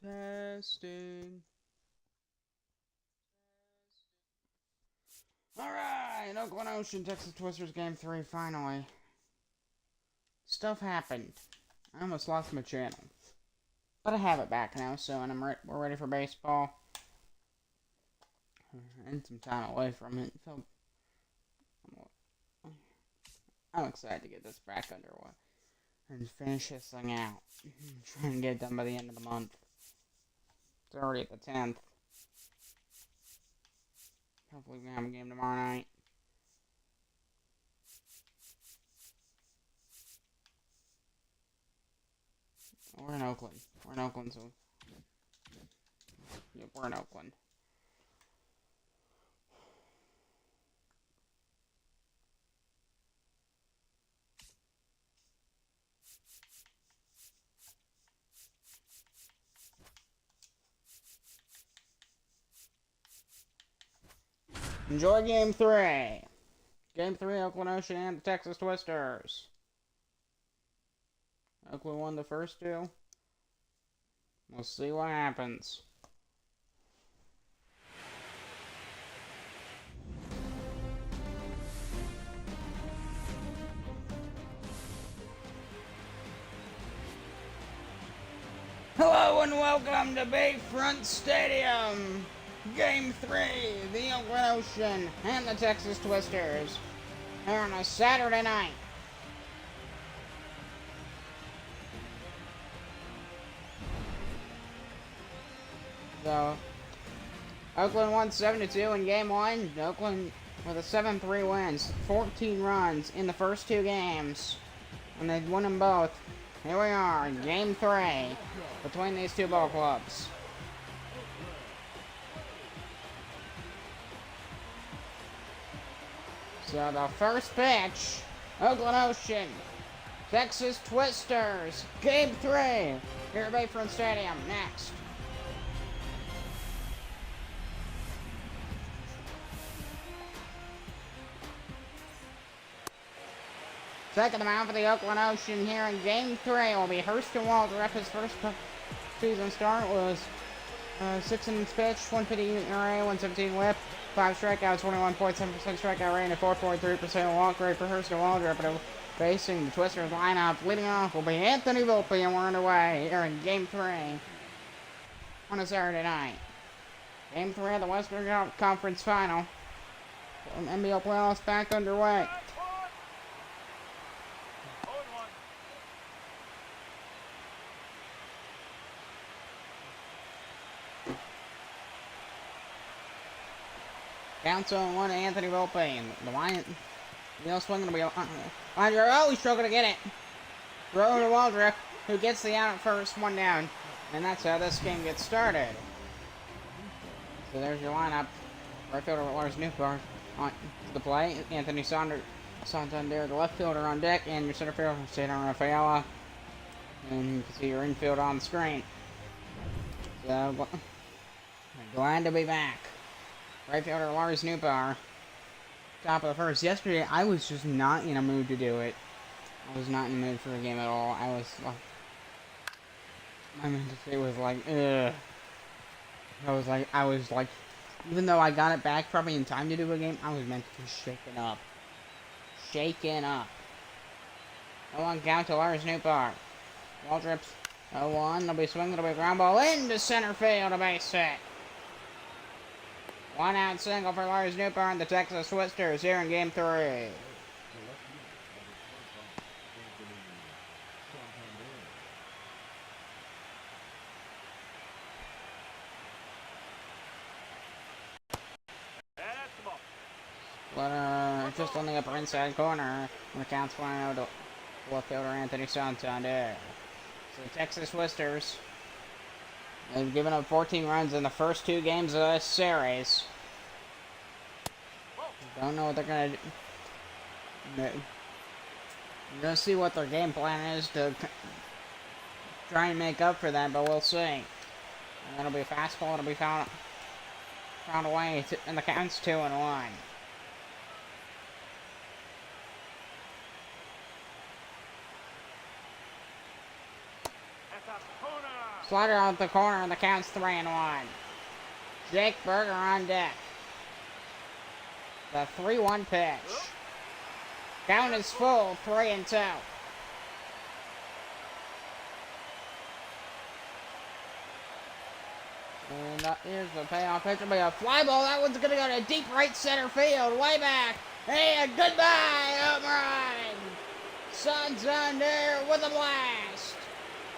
Testing. Alright, Oakland Ocean, Texas Twisters Game 3, finally. Stuff happened. I almost lost my channel. But I have it back now, so and we're ready for baseball. And some time away from it. So, I'm excited to get this back underway. And finish this thing out. Trying to get it done by the end of the month. It's already at the 10th. Hopefully we can have a game tomorrow night. We're in Oakland. We're in Oakland, so... Yep, we're in Oakland. Enjoy Game 3. Game 3, Oakland Ocean and the Texas Twisters. Oakland won the first two. We'll see what happens. Hello and welcome to Bayfront Stadium. Game 3, the Oakland Ocean and the Texas Twisters. Here on a Saturday night. So, Oakland won 7-2 in Game 1. Oakland with a 7-3 wins. 14 runs in the first two games. And they've won them both. Here we are, Game 3 between these two ball clubs. So the first pitch, Oakland Ocean, Texas Twisters, Game 3, here at Bayfront Stadium, next. Second mound for the Oakland Ocean here in Game 3 will be Hurston Waldrop. His first season start was 6 innings pitched, 150 ERA, 117 whip, 5 strikeouts, 21.7% strikeout rate, and a 4.3% walk rate for Hurston Waldrop. But facing the Twisters lineup, leading off will be Anthony Volpe, and we're underway here in Game 3 on a Saturday night. Game 3 of the Western Conference Final. NBL playoffs back underway. Counts on one to Anthony Volpe, and the line, swinging to be oh, he's struggling to get it. Throw to Waldrop, who gets the out at first, one down, and that's how this game gets started. So there's your lineup. Right fielder Lars Newbar on the play. Anthony Santander, the left fielder on deck, and your center fielder Cesar Rafaela, and you can see your infield on the screen. So glad to be back. Right fielder Lars Newbar. Top of the first. Yesterday, I was just not in a mood to do it. I was not in the mood for the game at all. I was like... My mental state was like, ugh. I was like... Even though I got it back probably in time to do a game, I was mentally shaken up. Shaken up. 0-1 count to Lars Newbar. Waldrop's 0-1. They'll be swinging. They'll be ground ball into center field. A base hit. One out single for Lars Newbar and the Texas Twisters here in Game 3. But just on the upper inside corner, and the count's 1-0 to left fielder Anthony Santander. So the Texas Twisters, they've given up 14 runs in the first two games of this series. Don't know what they're going to do. We're going to see what their game plan is to try and make up for that, but we'll see. And it'll be a fastball. It'll be found away, and the count's 2-1. Slider out the corner and the count's 3-1. Jake Berger on deck. The 3-1 pitch. Count is full, 3-2. And here's the payoff pitch. It'll be a fly ball. That one's going to go to deep right center field. Way back. Hey, goodbye, home run. Suns under with a blast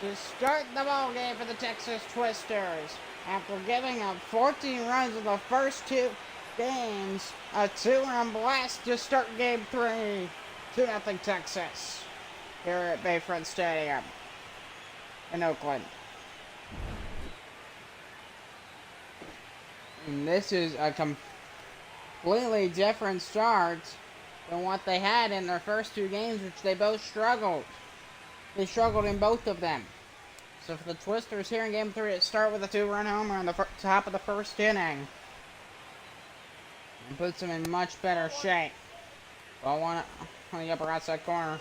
to start the ball game for the Texas Twisters. After giving up 14 runs in the first 2 games, a 2-run blast to start Game 3. 2-0 Texas here at Bayfront Stadium in Oakland. And this is a completely different start than what they had in their first 2 games, which they both struggled. They struggled in both of them. So for the Twisters here in Game 3, it start with a 2-run homer in the top of the first inning. And puts them in much better shape. Ball one on the upper outside corner.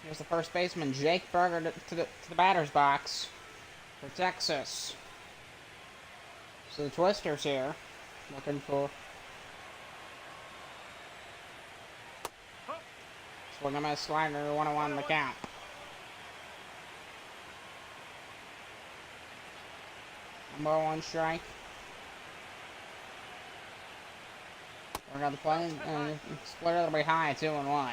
Here's the first baseman, Jake Berger, to the batter's box for Texas. So the Twisters here, looking for... Swing him a slider, 1-1 in the count. Number 1 strike. We're going to play, and split it'll be high, 2-1.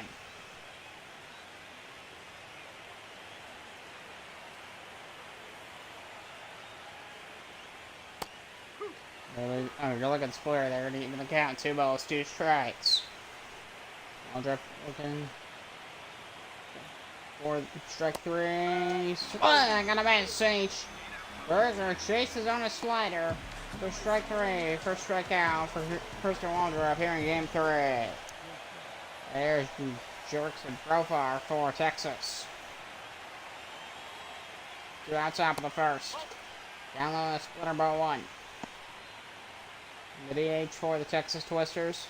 Oh, you're looking at Splitter there, in the count, 2 balls, 2 strikes. I'll drop, looking for strike 3, swing on a message. Berger chases on a slider for strike 3, first strikeout for Christian Waldrop here in Game 3. There's jerks and profile for Texas. 2 out top of the first. Down low, splitter ball 1. The DH for the Texas Twisters.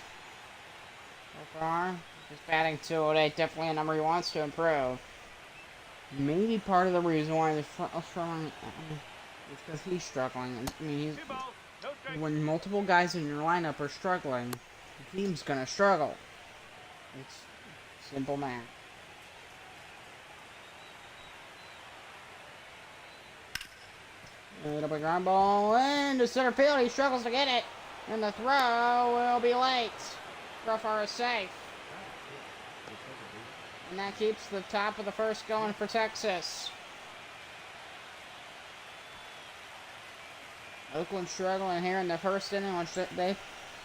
So far, he's batting 208, definitely a number he wants to improve. Maybe part of the reason why they're struggling is because he's struggling. I mean, when multiple guys in your lineup are struggling, the team's gonna struggle. It's simple math. It'll be ground ball into center field. He struggles to get it, and the throw will be late. Throw far is safe. And that keeps the top of the first going for Texas. Oakland struggling here in the first inning, which they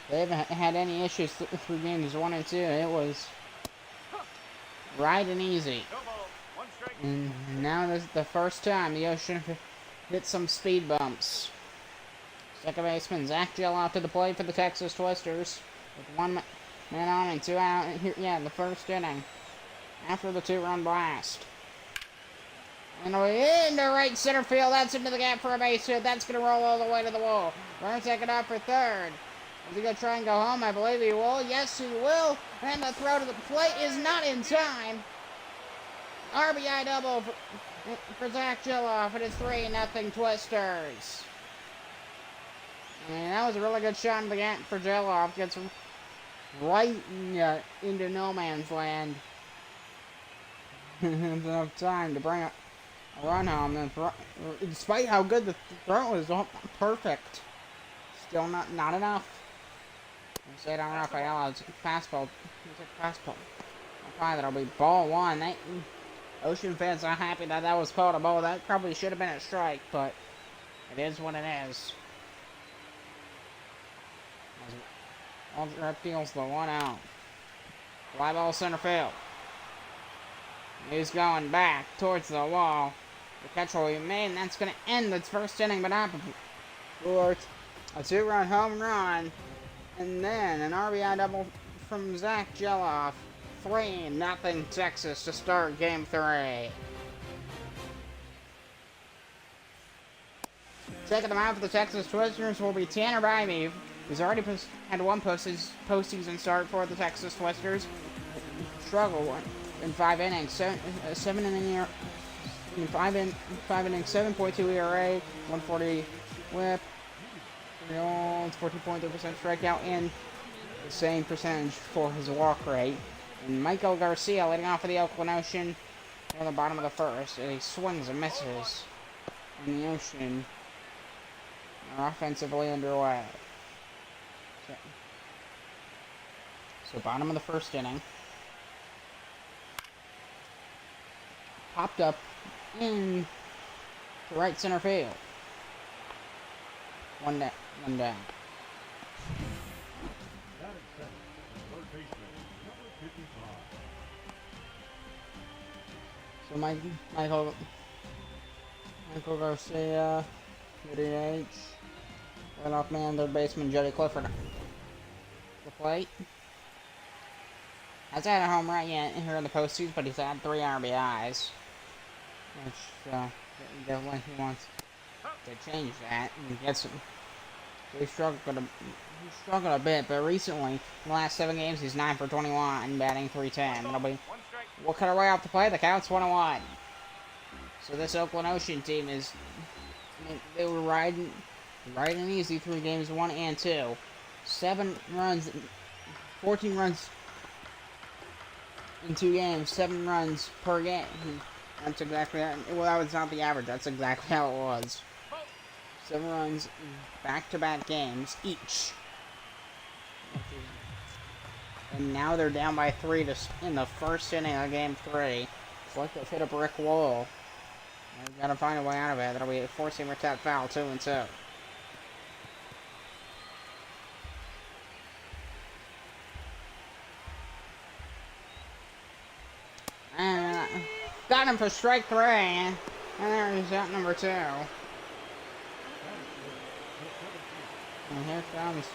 haven't had any issues through games 1 and 2. It was right and easy. And now this is the first time the Ocean hit some speed bumps. Second baseman Zach Geloff to the plate for the Texas Twisters with 1 man on and 2 out here. Yeah, the first inning after the 2-run blast. And into right center field. That's into the gap for a base hit. That's going to roll all the way to the wall. Runner taking off for third. Is he going to try and go home? I believe he will. Yes, he will. And the throw to the plate is not in time. RBI double for Zach Geloff. It is 3-0 Twisters. And that was a really good shot in the gap for Geloff. Gets right into no man's land. Enough time to bring a run home. And despite how good the throw is, perfect. Still not enough. I say it on Rafael. It's fastball. It's a fastball. Probably that'll be ball 1. Ocean fans are happy that was called a ball. That probably should have been a strike, but it is what it is. Waldrop deals the 1 out. Fly ball center field. He's going back towards the wall. The catch will be made, and that's going to end the first inning, but not before a 2-run home run. And then an RBI double from Zach Geloff. 3-0 Texas to start Game 3. Taking them out for the Texas Twisters will be Tanner Bybee. He's already had 1 postseason start for the Texas Twisters. Struggle in 5 innings, 7 inning five innings, 7.2 ERA, 140 WHIP, 14.3% strikeout, and the same percentage for his walk rate. And Michael Garcia leading off for the Oakland Ocean on the bottom of the first. He swings and misses, and the Ocean are offensively underway. So bottom of the first inning. Popped up in the right center field. One down. So Michael Garcia, 38. Right off man, third baseman Jody Clifford. The plate. Hasn't had a home run yet here in the postseason, but he's had 3 RBIs. Which definitely he wants to change that and get some. He's struggled a bit, but recently, in the last 7 games, he's 9 for 21, batting .310. We'll cut our way off the play. The count's 1-1. So this Oakland Ocean team they were riding easy through games 1 and 2. 7 runs, 14 runs in 2 games, 7 runs per game. That's exactly that. Well, that was not the average. That's exactly how it was. 7 runs in back-to-back games each. And now they're down by 3 in the first inning of game 3. It's like they've hit a brick wall. They've got to find a way out of it. That'll be a 4-seamer tap foul, 2-2. And got him for strike 3. And there's out number 2. And here comes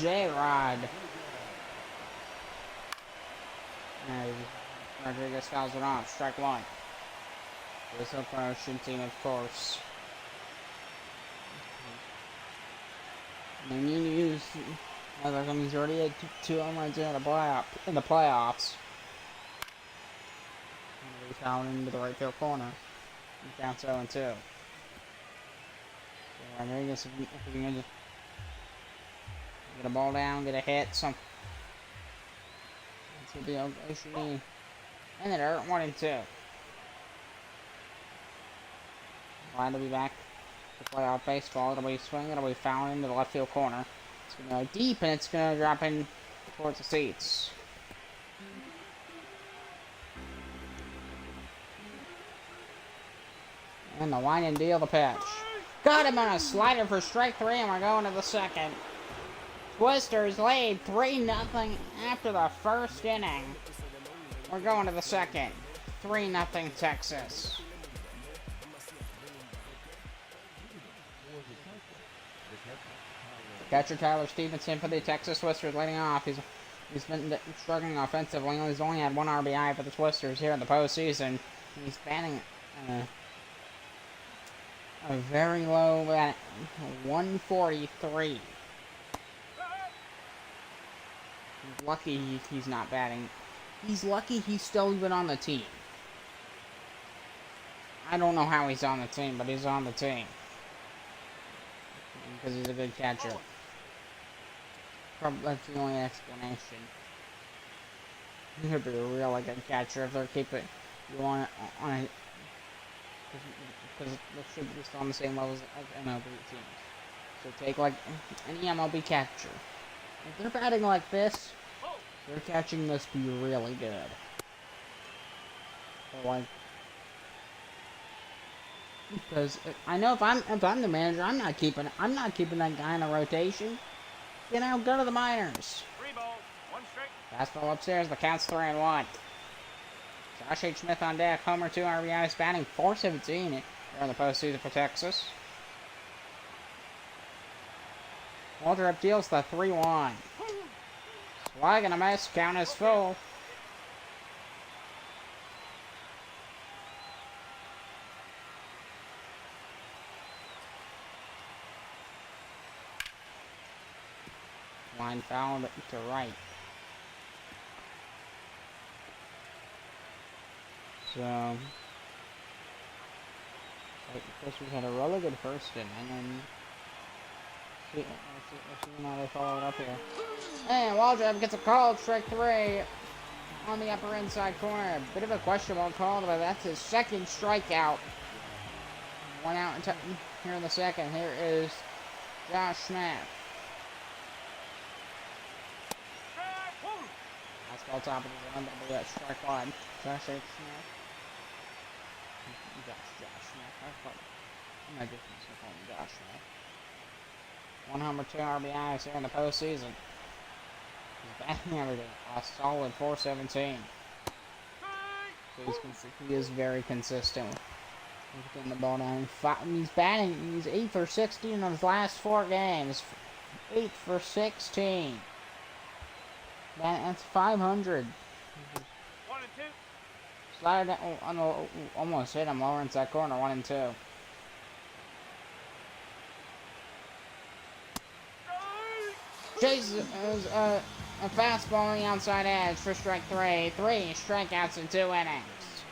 J-Rod. And Rodriguez fouls it off. Strike 1. This Oakland Ocean team, of course. And you use. He's already had 2 home runs in the playoffs. And he's fouled into the right field corner. He counts 0-2. So Rodriguez, if he can just get a ball down, get a hit, some. That's the Ocean. And then they're 1-2. Glad to be back to playoff baseball. It'll be swinging, it'll be fouling into the left field corner. It's going to go deep, and it's going to drop in towards the seats. And the line and deal the pitch. Got him on a slider for strike 3, and we're going to the second. Twisters laid 3-0 after the first inning. We're going to the second. 3-0 Texas. Catcher Tyler Stevenson for the Texas Twisters leading off. He's been struggling offensively. He's only had 1 RBI for the Twisters here in the postseason. He's batting a very low at 143. He's lucky he's not batting. He's lucky he's still even on the team. I don't know how he's on the team, but he's on the team. Because he's a good catcher. Probably that's the only explanation. He could be a really good catcher if they're keeping you on it. Because they should be still on the same levels as MLB teams. So take like any MLB catcher. If they're batting like this, their catching must be really good. So like, because I know if I'm the manager, I'm not keeping that guy in the rotation. You know, go to the minors. 3 balls, 1 strike. Fastball upstairs. The count's 3-1. Josh H. Smith on deck. Homer 2 RBIs, batting .417 here in the postseason for Texas. Walter up deals the 3-1. Swag and a miss. Count is full. Line foul to right. So Fisher's had a really good first inning, and let's see how they follow it up here. And Waldrop gets a call, strike 3 on the upper inside corner. A bit of a questionable call, but that's his second strikeout. 1 out here in the second. Here is Josh Smith. Fastball top of the zone, that'll be at strike 1. Josh Smith. Josh Smith. I'm not getting myself calling Josh Smith. 1 homer, 2 RBIs here in the postseason. His batting average a solid .417. So he is very consistent with getting the ball down. He's 8 for 16 in his last 4 games. 8 for 16. That's 500. 1 and 2. Slider down, almost hit him lower inside corner. 1 and 2. Chases a fastball on the outside edge for strike 3. 3 strikeouts in 2 innings.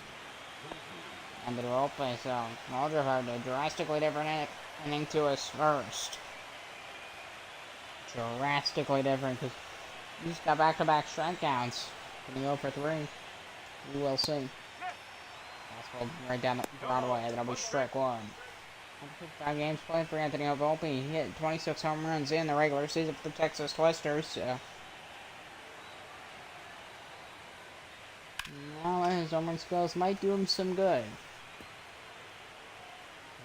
And the role play, so Waldrop had a drastically different inning to his first. Drastically different, because he's got back-to-back strikeouts. Can he go for 3? We will see. Fastball right down the Broadway. That'll be strike 1. 5 games played for Anthony Volpe. He hit 26 home runs in the regular season for the Texas Twisters. So now his home run skills might do him some good.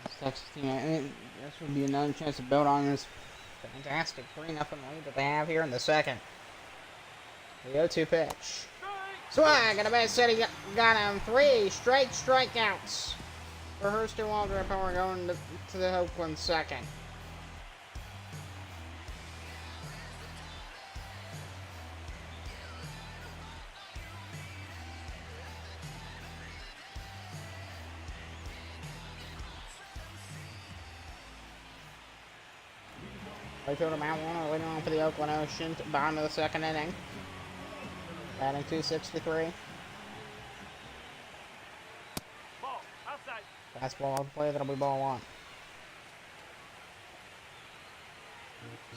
This Texas team, this would be another chance to build on this fantastic 3-0 lead that they have here in the second. The 0-2 pitch. Swag and a base hit. He got him 3 straight strikeouts for Hurston Waldrop, and we're going to the Oakland second. Right fielder Matt Warner leading on for the Oakland Ocean, bottom of the second inning. Batting .263. Ball outside. Fastball on the play, that'll be ball 1.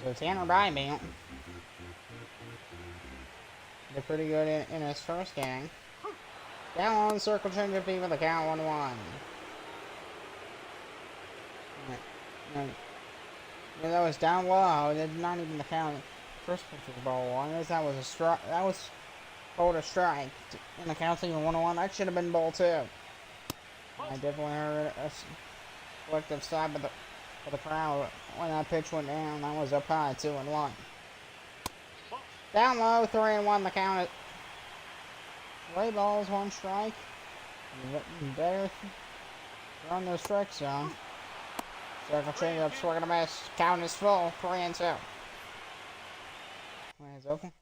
So Tanner Bybee did pretty good in his first inning. Down on the circle change of with the count 1-1. Yeah, that was down low. That's not even the count. First pitch was ball 1. That was a strike. That was called a strike. In the count even 1-1. That should have been ball 2. I definitely heard a collective sigh of the crowd when that pitch went down. That was up high, 2-1. Down low, 3-1. The count is 3 balls, 1 strike. Better run the strike zone. Circle change up, swing and a miss. Count is full, 3-2. Where's Oakland?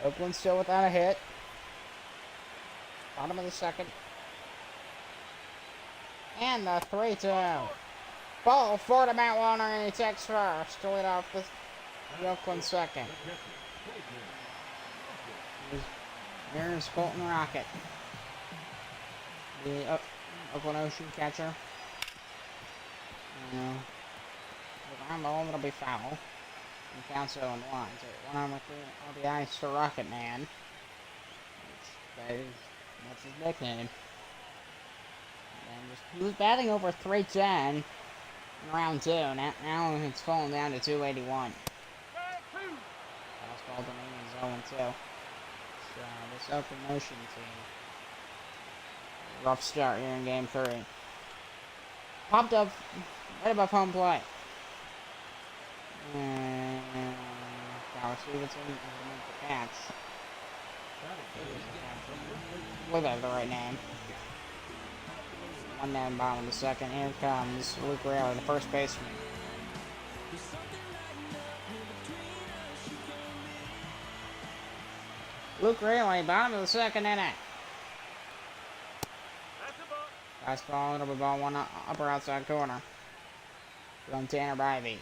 Oakland still without a hit. Bottom of the second. And the 3-2. Ball 4 to Matt Warner, and he takes first to lead off the Oakland second. Here's Colton Rocket, the Oakland Ocean catcher. The ground ball, it'll be foul. And counts 0-1. So 1 homer, 3 RBIs for Rocket Man. That's his nickname. And he was batting over 310 in round 2. Now it's fallen down to 281. Fastball domain is 0-2. So this Oakland Ocean team, rough start here in Game 3. Popped up right above home plate. And Dallas Stevenson is going to make the catch. I believe I have the right name. 1 down, bottom of the second. Here comes Luke Rayleigh, the first baseman. Luke Rayleigh, bottom of the second inning. Fastball, it'll be ball 1 upper outside corner. From Tanner Bybee.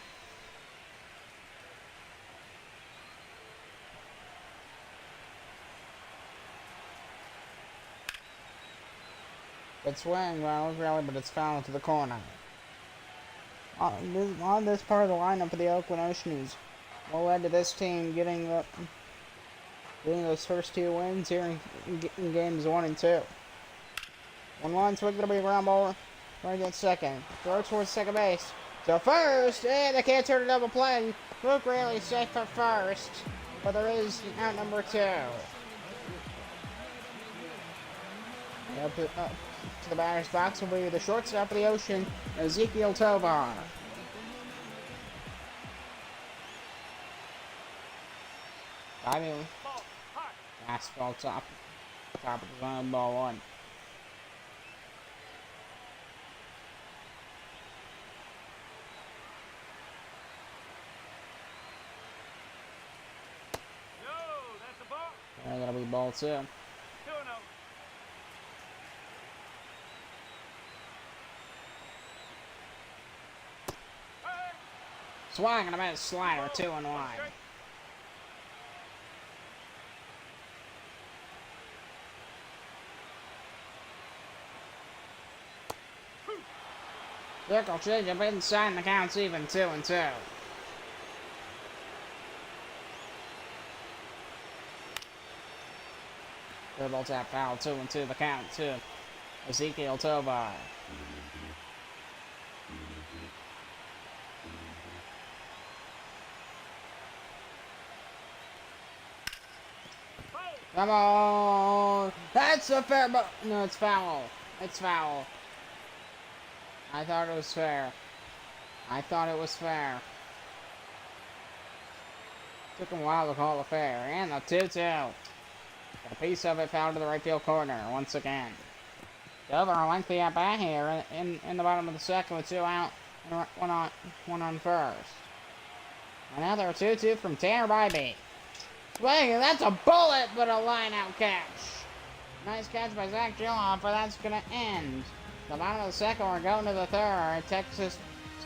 Good swing, well, really, but it's foul to the corner. On this part of the lineup for the Oakland Oceans, what led to this team getting those first 2 wins here in games 1 and 2. 1-1, swing gonna be a ground ball right at second. Throw towards second base. So first, they can't turn a double play. Luke Rayleigh safe for first, but there is out number 2. Up to the batter's box will be the shortstop of the Ocean, Ezekiel Tovar. Diving. Fastball top of the zone, ball 1. And that'll be ball 2. 2-0. Swing and a miss slider, 2 and wide. Circle change up inside and the count's even 2 and 2. Dribble tap foul, 2 and 2, the count to Ezekiel Tovar. Come on! That's a fair ball. No, it's foul. It's foul. I thought it was fair. I thought it was fair. Took him a while to call it fair. And the 2-2. A piece of it foul to the right field corner once again. Over a lengthy at bat here in the bottom of the second with 2 out and one on first. Another 2-2 from Tanner Bybee. Swing, that's a bullet, but a line-out catch. Nice catch by Zach Gilloff, but that's going to end. The bottom of the second, we're going to the third. Texas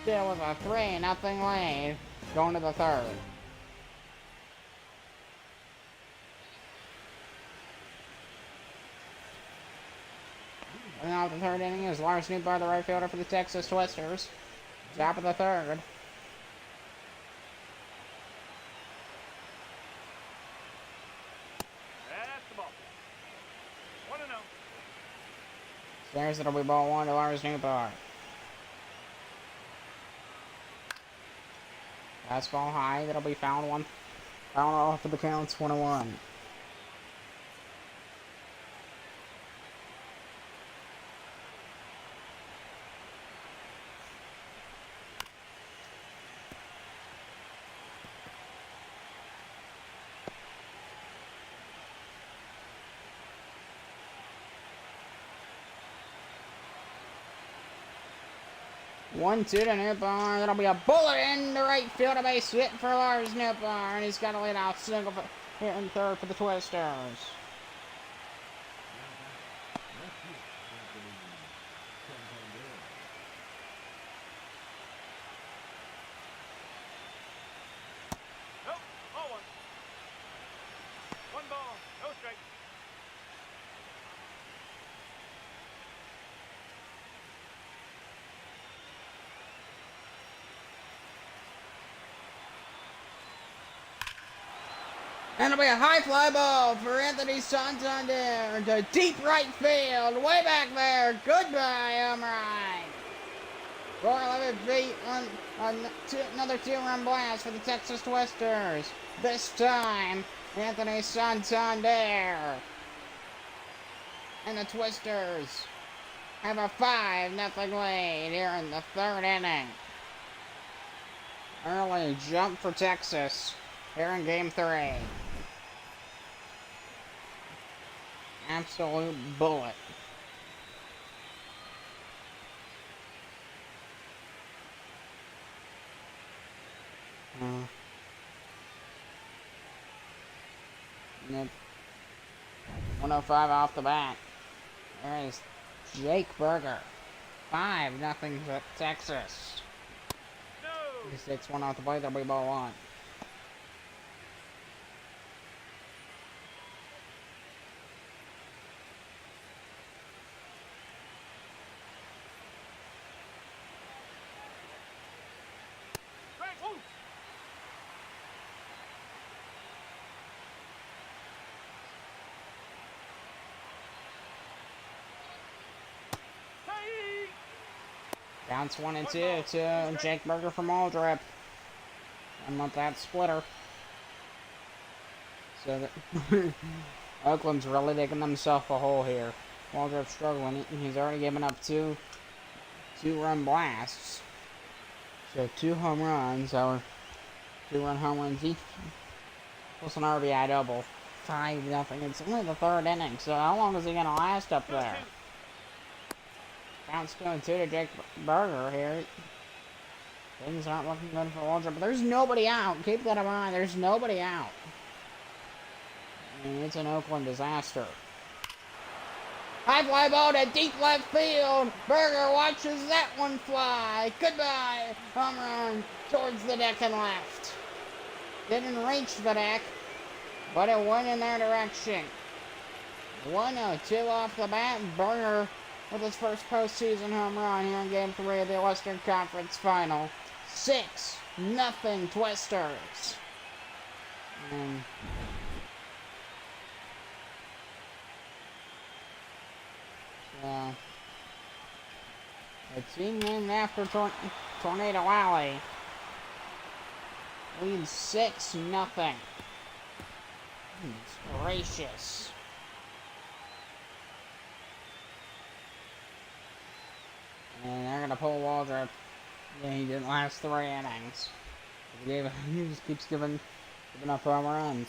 still with a 3-0 lead, going to the third. And out the third inning is Lars Newbar, the right fielder for the Texas Twisters. Top of the third. There's it'll be ball 1 to Lars Newbar. Fastball high, that'll be foul off for the counts, 1-1. One, 2 to Newbar. That'll be a bullet into right field, a base hit for Lars Newbar, and he's got a lead off single here in third for the Twisters. One ball, no strike. And it'll be a high fly ball for Anthony Santander into deep right field, way back there. Goodbye, home run. 411 feet on another 2-run blast for the Texas Twisters. This time, Anthony Santander. And the Twisters have a 5-0 lead here in the third inning. Early jump for Texas here in Game 3. Absolute bullet. Nope. 105 off the bat. There is Jake Berger. 5-0 to Texas. No. He takes one off the plate, that'll be ball 1. Oh. Hey. Bounce 1 and 2 to Jake Berger from Aldrip. And with that splitter. So that Oakland's really digging themselves a hole here. Waldrop's struggling. He's already given up two run blasts. So 2 home runs, or 2-run home runs each. Plus an RBI double. 5-0. It's only the 3rd inning, so how long is he gonna last up there? Bounce 2 and 2 to Jake Berger here. Things aren't looking good for Waldrop, but there's nobody out. Keep that in mind. There's nobody out. I mean, it's an Oakland disaster. High fly ball to deep left field. Berger watches that one fly. Goodbye. Home run towards the deck and left. Didn't reach the deck, but it went in their direction. 1-2 off the bat. Berger with his first postseason home run here in Game 3 of the Western Conference Final. 6-0 Twisters. And a team named after Tornado Alley leads 6-0. Goodness gracious. And they're gonna pull Waldrop. Yeah, he didn't last 3 innings. He just keeps giving up home runs.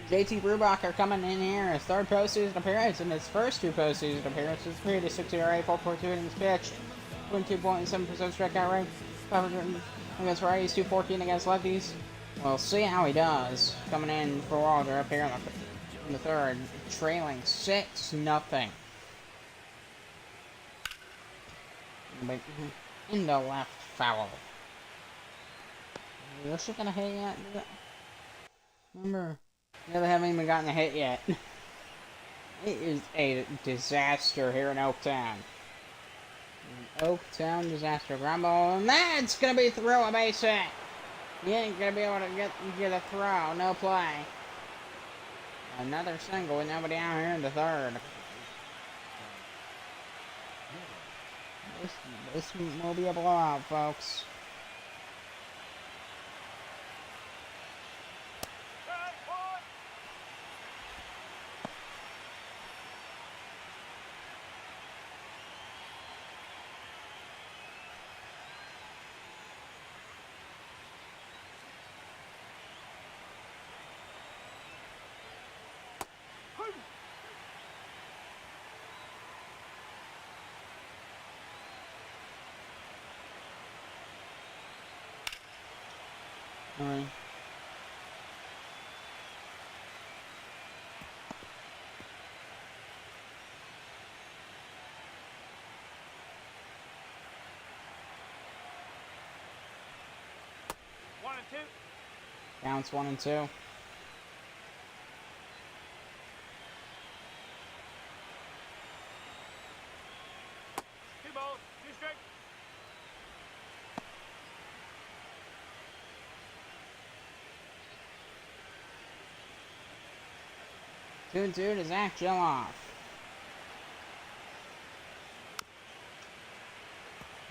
JT Brubacher coming in here, his 3rd postseason appearance, and his first 2 postseason appearances. 3.60 ERA, 4.2 innings pitched, 22.7% strikeout rate, 500 against righties, 214 against lefties. We'll see how he does. Coming in for Waldrop here in the 3rd, trailing 6-0. But into left foul. Is she gonna hit yet? Remember? Yeah, they haven't even gotten a hit yet. It is a disaster here in Oaktown. Oaktown disaster. Ground ball, and that's gonna be throw a base hit. He ain't gonna be able to get a throw. No play. Another single with nobody out here in the 3rd. This will be a blowout, folks. Alright. One and two. Bounce 1 and 2. Two balls, two strikes. 2-2 to Zach Jilloff.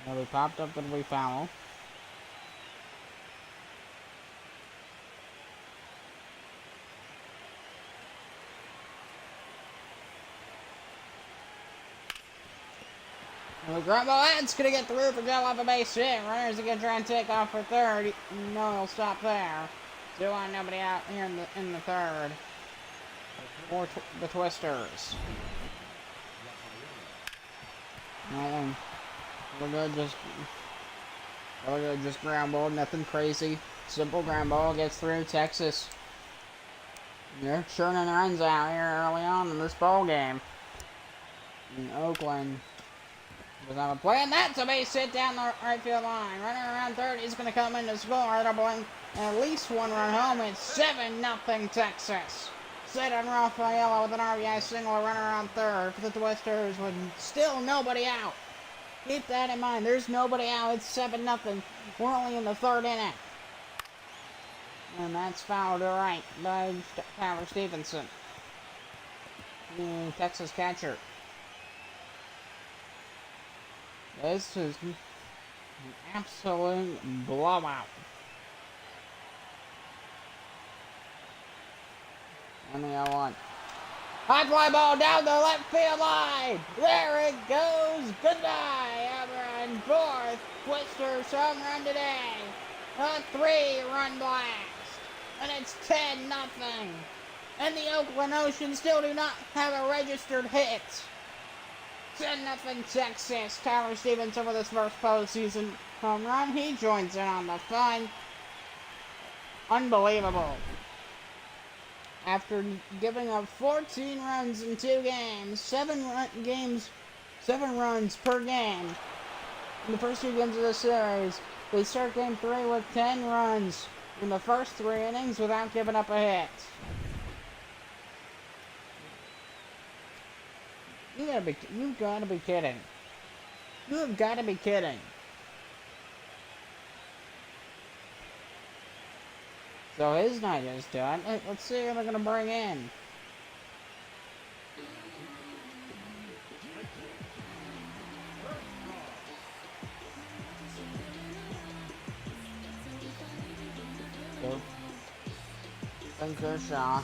Well, we popped up and we foul. And the ground ball, that's gonna get through for Jilloff, a base hit. Runners are gonna try and take off for 3rd. No, he'll stop there. 2-1, nobody out here in the 3rd. For the Twisters. We're good, just ground ball, nothing crazy. Simple ground ball gets through. Texas. They're churning runs out here early on in this ball game. And Oakland doesn't have a play, and that's a base hit down the right field line. Runner around 3rd, he's going to come in to score. Double and at least 1 run home. It's 7-0 Texas. Set on Rafaela with an RBI single, a runner on third for the Twisters with still nobody out. Keep that in mind. There's nobody out. It's 7-0. We're only in the third inning. And that's fouled to right by Tyler Stevenson, the Texas catcher. This is an absolute blowout. And the 0-1. High fly ball down the left field line. There it goes. Goodbye. Everyone. Fourth Twisters home run today. A 3-run blast. And it's 10-0. And the Oakland Oceans still do not have a registered hit. 10-0 Texas. Tyler Stevenson with his first postseason home run. He joins in on the fun. Unbelievable. After giving up 14 runs in 2 games, 7 runs per game in the first 2 games of the series, they start game 3 with 10 runs in the first 3 innings without giving up a hit. You've got to be kidding. You have got to be kidding. So his night is done. Let's see who they're going to bring in. Ben Kershaw.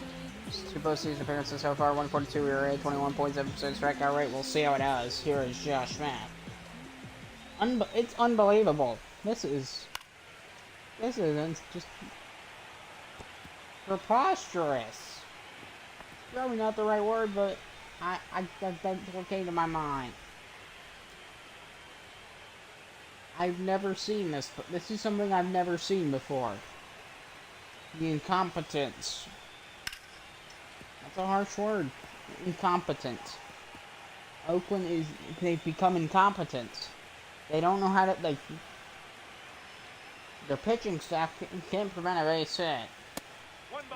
2 postseason appearances so far, 142 ERA, 21.76 strikeout rate. We'll see how it does. Here is Josh Mack. It's unbelievable. This is just preposterous. Probably not the right word, but that's what came to my mind. I've never seen this. This is something I've never seen before. The incompetence. That's a harsh word. Incompetent. Oakland they've become incompetent. They don't know how to, their pitching staff can't prevent a base hit.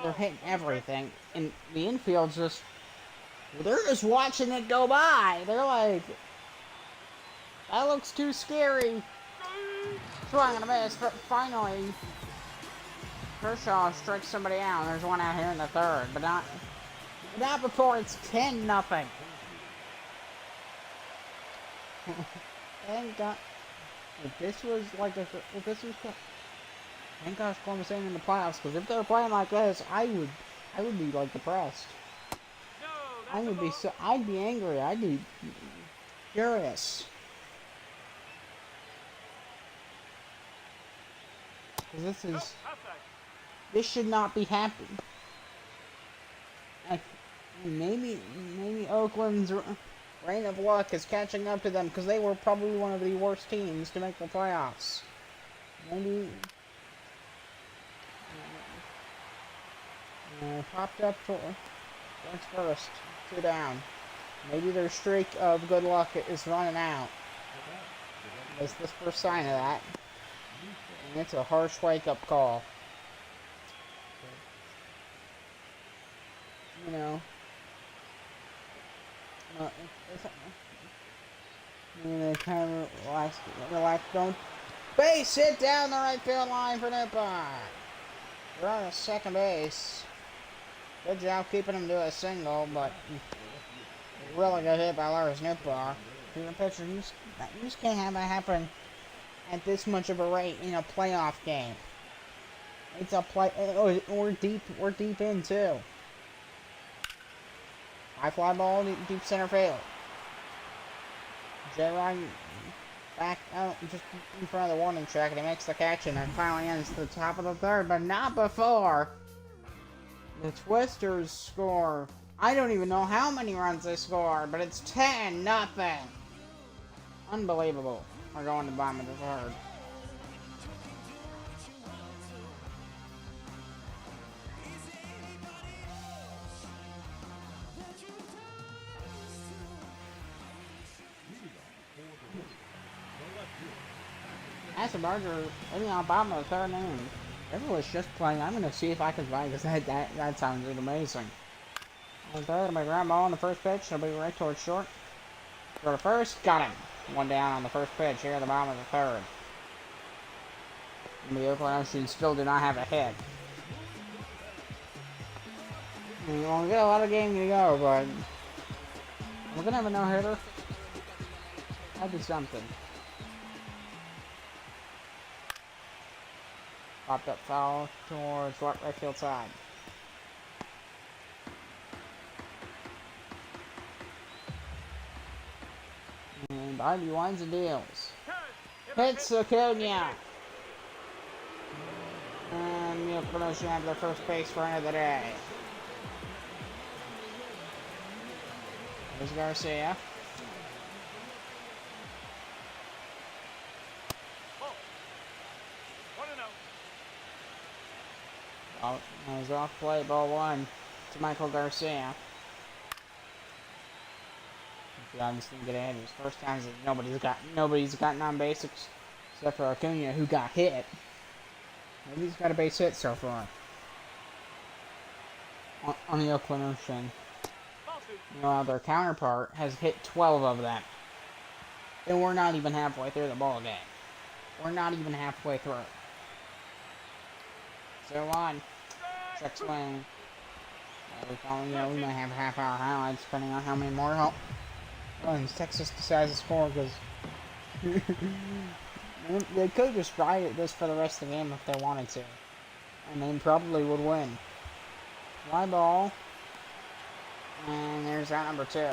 They're hitting everything, and the infield's they're just watching it go by. They're like, that looks too scary. Swung and a miss, but finally, Kershaw strikes somebody out. There's one out here in the third, but not before it's 10-0. Thank God. Thank gosh Columbus ain't in the playoffs, because if they were playing like this, I would be like depressed. I'd be angry. I'd be furious. Because this should not be happening. Maybe Oakland's reign of luck is catching up to them, because they were probably one of the worst teams to make the playoffs. Maybe popped up for first, 2 down. Maybe their streak of good luck is running out. That's the first sign of that. And it's a harsh wake-up call. You know. They kind of relax, don't base hit down the right field line for Newport. We're on a second base. Good job keeping him to a single, but really good hit by Lars Newport. He's a pitcher. You just can't have that happen at this much of a rate in a playoff game. It's a we're deep in too. High fly ball, deep center field. J-Rod back out just in front of the warning track, and he makes the catch, and it finally ends to the top of the third, but not before the Twisters score. I don't even know how many runs they scored, but it's 10-0. Unbelievable. We're going to the bottom of the third. Aston Barger, on the bottom of the third inning. Everyone's just playing. I'm going to see if I can find, because that sounds amazing. On third, it'll be ground ball on the first pitch. It'll be right towards short. Go to first. Got him. One down on the first pitch here at the bottom of the third. And the Oakland Oceans still do not have a hit. I mean, well, we got a lot of games to go, but we're gonna have a no-hitter. That'd be something. Popped up foul towards right field side. And Ivy winds and deals. Hits Acuna. And the Oakland Ocean have their first base run of the day. There's Garcia. Oh, that was off play, ball one to Michael Garcia. I just didn't get ahead. It was first time that nobody's gotten on base except for Acuna, who got hit. Nobody's got a base hit so far on the Oakland Ocean. Meanwhile, their counterpart has hit 12 of them, and we're not even halfway through the ball game. We're not even halfway through. So on, check swing. We might have half-hour highlights depending on how many more runs Texas decides to score, because they could just ride this for the rest of the game if they wanted to, and they probably would win. Fly ball, and there's out number 2.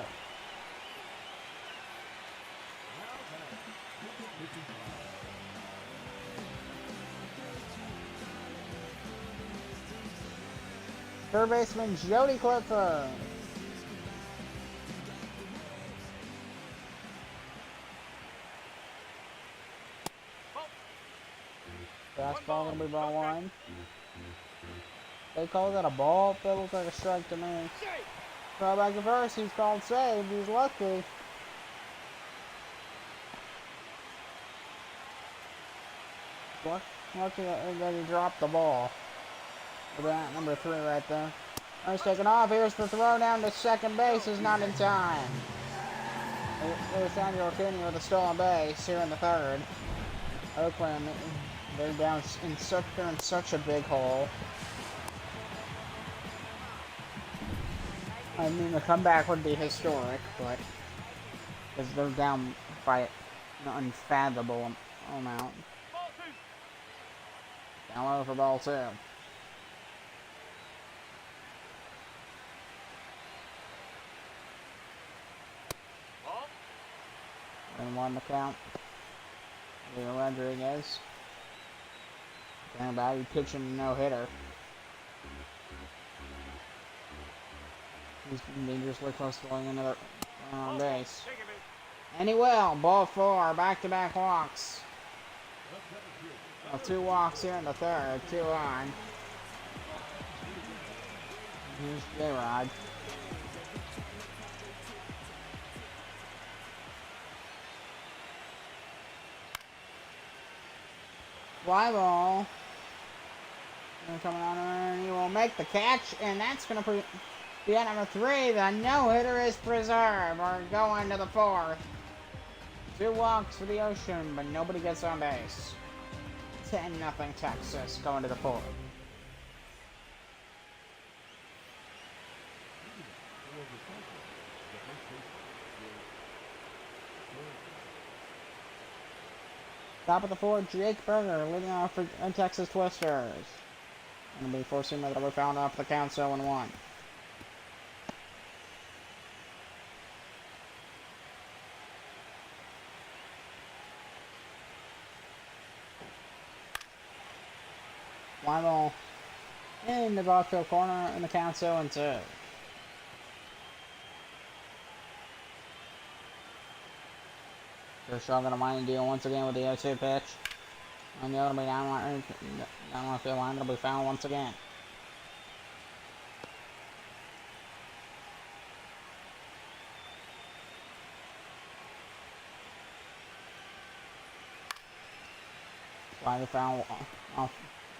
Third baseman Jody Clifford. Fastball gonna be ball 1. They call that a ball. That looks like a strike to me. Throw back to first. He's called saved. He's lucky. Lucky that he dropped the ball. About number 3 right there. He's taking off. Here's the throw down to second base. Is not in time. There's Daniel Acuna with a stolen base here in the third. Oakland, they're down in such a big hole. I mean, the comeback would be historic, but because they're down by an unfathomable amount. Down low for ball 2. And 1 to count. Leo Rodriguez. Down by pitching a no-hitter. He's dangerously close to going into the on base. And he will. Ball 4. Back-to-back walks. Well, 2 walks here in the third. 2 on. Here's J-Rod. Fly ball. Coming on, and he will make the catch, and that's going to be at number 3. The no-hitter is preserved. We're going to the 4th. 2 walks for the Ocean, but nobody gets on base. 10-0 Texas going to the 4th. Top of the 4th, Jake Berger leading off for Texas Twisters. And will be forcing that we found off the count 0-1. Fly ball in the left field corner, and the count 0-2. Kershaw going to mind deal once again with the 0-2 pitch. And the other will be down left field line. It'll be foul once again. Fly the foul off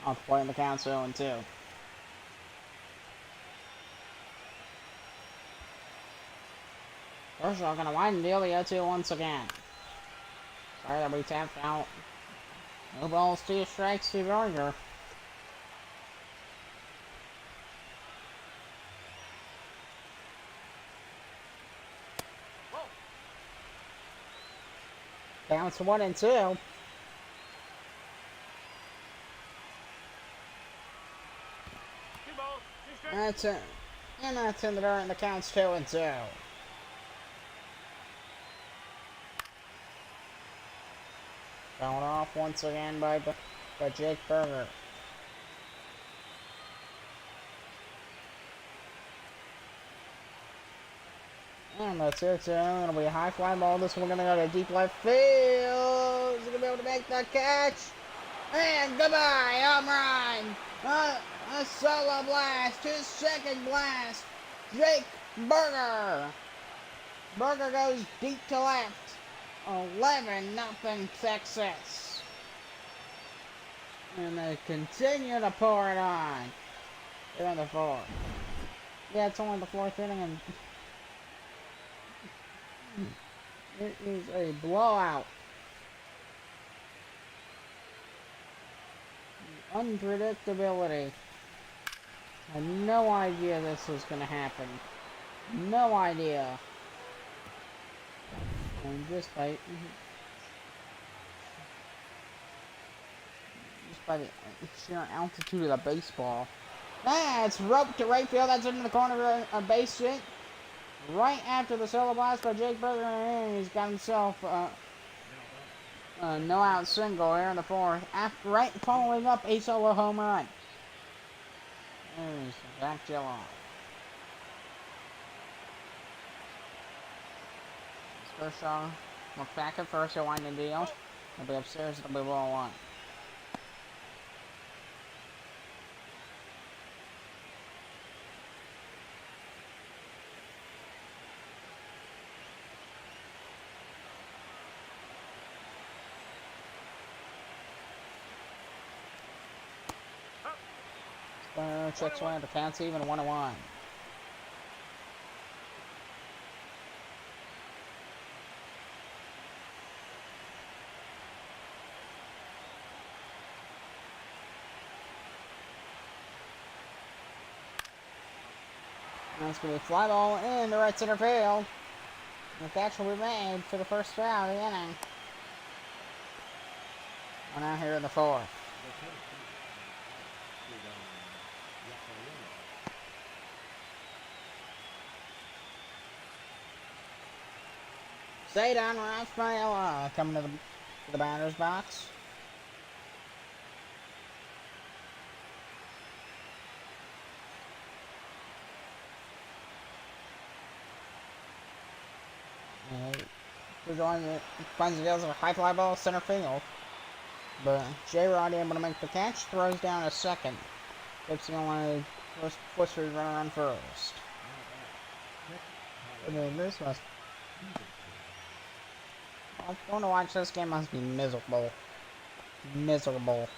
the plate in the count 0-2. Kershaw gonna widen the 0-2 once again. Sorry that we tapped out. No balls, 2 strikes to Berger. Counts 1-2. 2 balls, 2 strikes. That's it. And that's in the dirt, and the count's 2-2. Going off once again by Jake Berger. And that's it. So it'll be a high fly ball. This one gonna go to deep left field. Is he gonna be able to make that catch? And goodbye, home run. A solo blast, his second blast. Jake Berger. Berger goes deep to left. 11-0 Texas. And they continue to pour it on. They're in the fourth. Yeah, it's only the 4th inning, and it is a blowout. Unpredictability. I had no idea this was going to happen. No idea. And just by the sheer altitude of the baseball. It's roped to right field. That's into the corner of a base hit. Right after the solo blast by Jake Berger, and he's got himself a no-out single here in the 4th. Right following up a solo home run. There's Zach Gillon. Kershaw look back at first, he'll wind the deal. He'll be upstairs, it'll be ball 1. Checks away, the count's even 1-1. That's going to be a fly ball in the right center field. The catch will be made for the first foul of the inning. One out here in the 4th. Zayden Rafaela coming to the batter's box. Finds the deals of a high fly ball center field. But J-Rod able to make the catch, throws down a second. Gibson only puts his runner on first. I mean, this must. I'm going to watch this game, must be miserable. Miserable.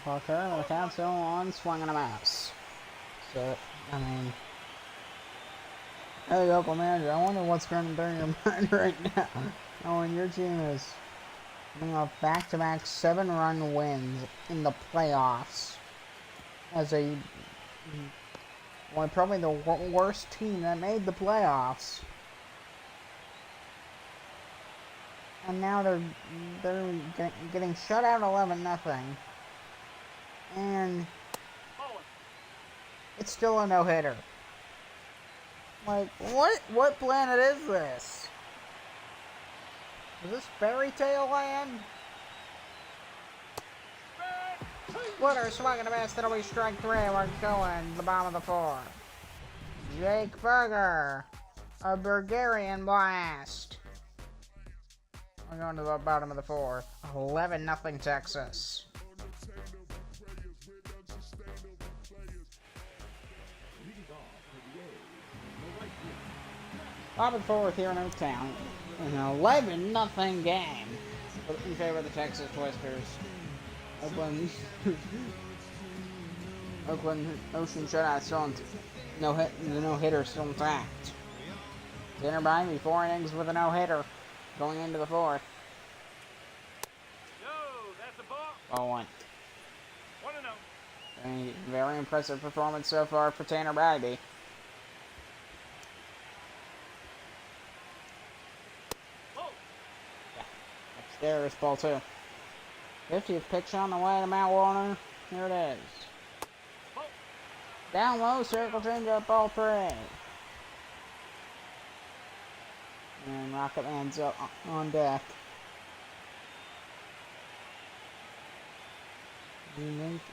Hawker, and the count's still on, swinging a mouse. So, I mean, hey, Oakland manager, I wonder what's going through your mind right now. Knowing your team is coming off back-to-back 7-run wins in the playoffs as probably the worst team that made the playoffs. And now they're getting shut out 11-0. And it's still a no-hitter. Like, what planet is this? Is this fairy tale land? Splitter swinging a miss, that'll be strike 3. We're going to the bottom of the 4th. Jake Berger, a Bulgarian blast. We're going to the bottom of the 4th. 11-0 Texas. Bottom of the 4th here in Oaktown. an 11-0 game in favor of the Texas Twisters. Oakland, Oakland Ocean shutout still the no-hitter still intact. Tanner Bribey 4 innings with a no-hitter going into the fourth. Yo, that's a ball. Ball one. 1-0. Very impressive performance so far for Tanner Bribey. Oh. Yeah. Upstairs, ball two. 50th pitch on the way to Matt Warner. Here it is. Oh. Down low, circle change up, ball three. And Rocket Man's up on deck.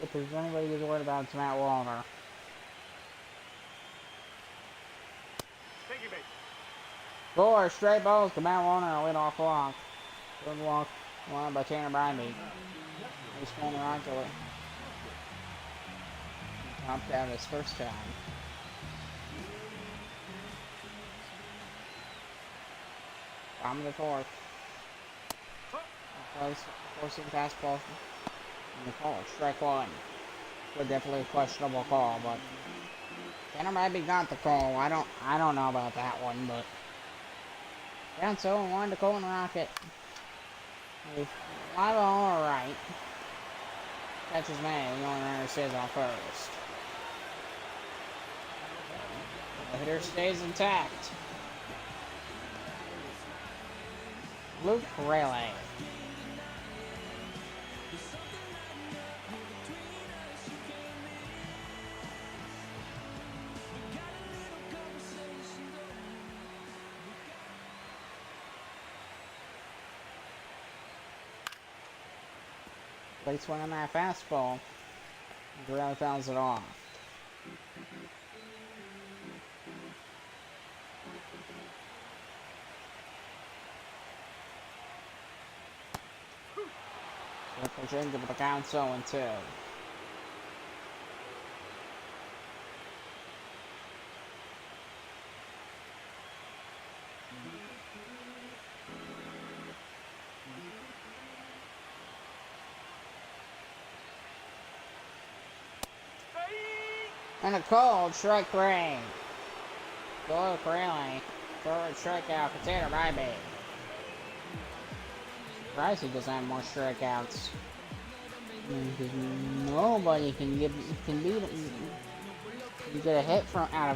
If there's anybody who's worried about, it's Matt Warner. Thank you, mate. 4 straight balls to Matt Warner, a leadoff walk. Good walk, won by Tanner Bribey. He's going to rock to it. He topped out his first time. Bottom of the fourth. Forcing fastball. And the call, strike one. It's definitely a questionable call, but Tanner Bribey got the call. I don't know about that one, but down 0-1 to Colton Rocket. 5-0, alright. Catches man, the only runner stays on first. The hitter stays intact. Luke Rayleigh. Late swing on that fastball. Guerrero fouls it off. Circle change up with the count 0-2. And a cold strike three. Go Rayleigh. Third strikeout for Tanner Bribey. Surprised he doesn't have more strikeouts. Because nobody can beat him. You get a hit from out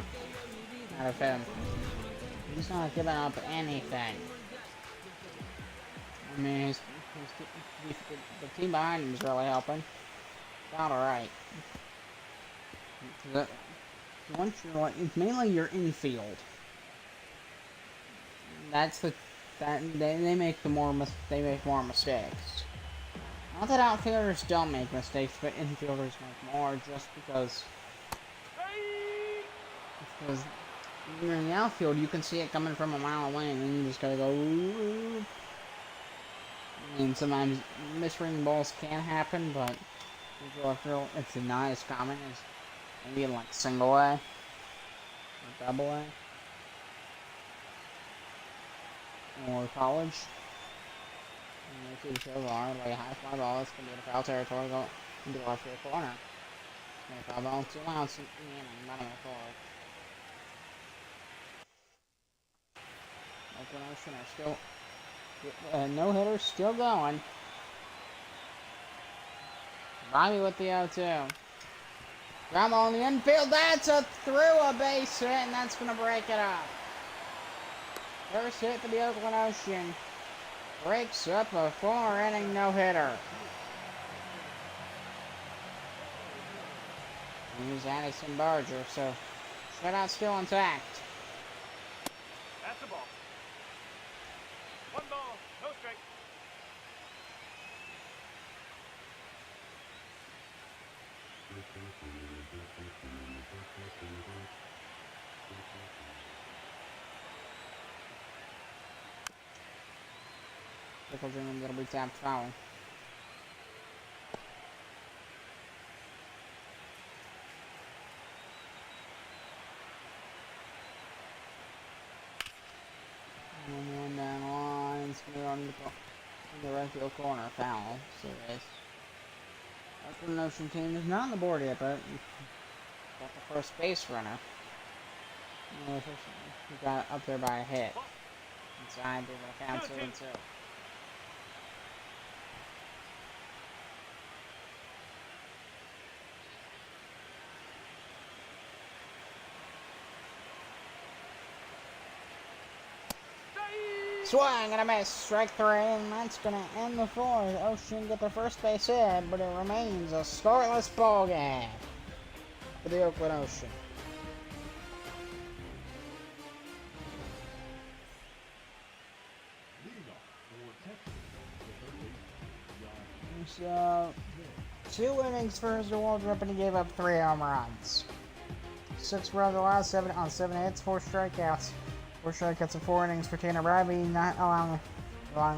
of him. He's not giving up anything. I mean, the team behind him is really helping. About alright. Once you're like, it's mainly your infield. They make more mistakes. Not that outfielders don't make mistakes, but infielders make more just because when you're in the outfield, you can see it coming from a mile away, and then you just gotta go. Ooh. I mean, sometimes misreading balls can happen, but it's not as common as maybe in like single A or double A or college. And they see the show are like a high fly ball. That's gonna be in foul territory. Go into the left field corner. Foul ball, 2 outs in the inning, bottom of the fourth. Oakland Ocean are still no hitters, still going. Bobby with the 0-2. Ground ball in the infield. That's through a base hit, and that's going to break it up. First hit for the Oakland Ocean. Breaks up a 4-inning no-hitter. He's Addison Barger, so shutout still intact. That's the ball. 1 ball, no strike. Triple dream, that'll be tapped foul. One down, on the right field corner. Foul. Serious. Oakland Ocean team is not on the board yet, but got the first base runner. He got up there by a hit. Inside, they will count 2-2. Swing and a miss, strike 3, and that's going to end the fourth. Ocean get their first base hit, but it remains a scoreless ball game for the Oakland Ocean. So, 2 innings for Mr. Waldrop, and he gave up 3 home runs. 6 runs allowed, 7 on 7 hits, 4 strikeouts. 4 strikeouts in 4 innings for Tanner Bradley, not allowing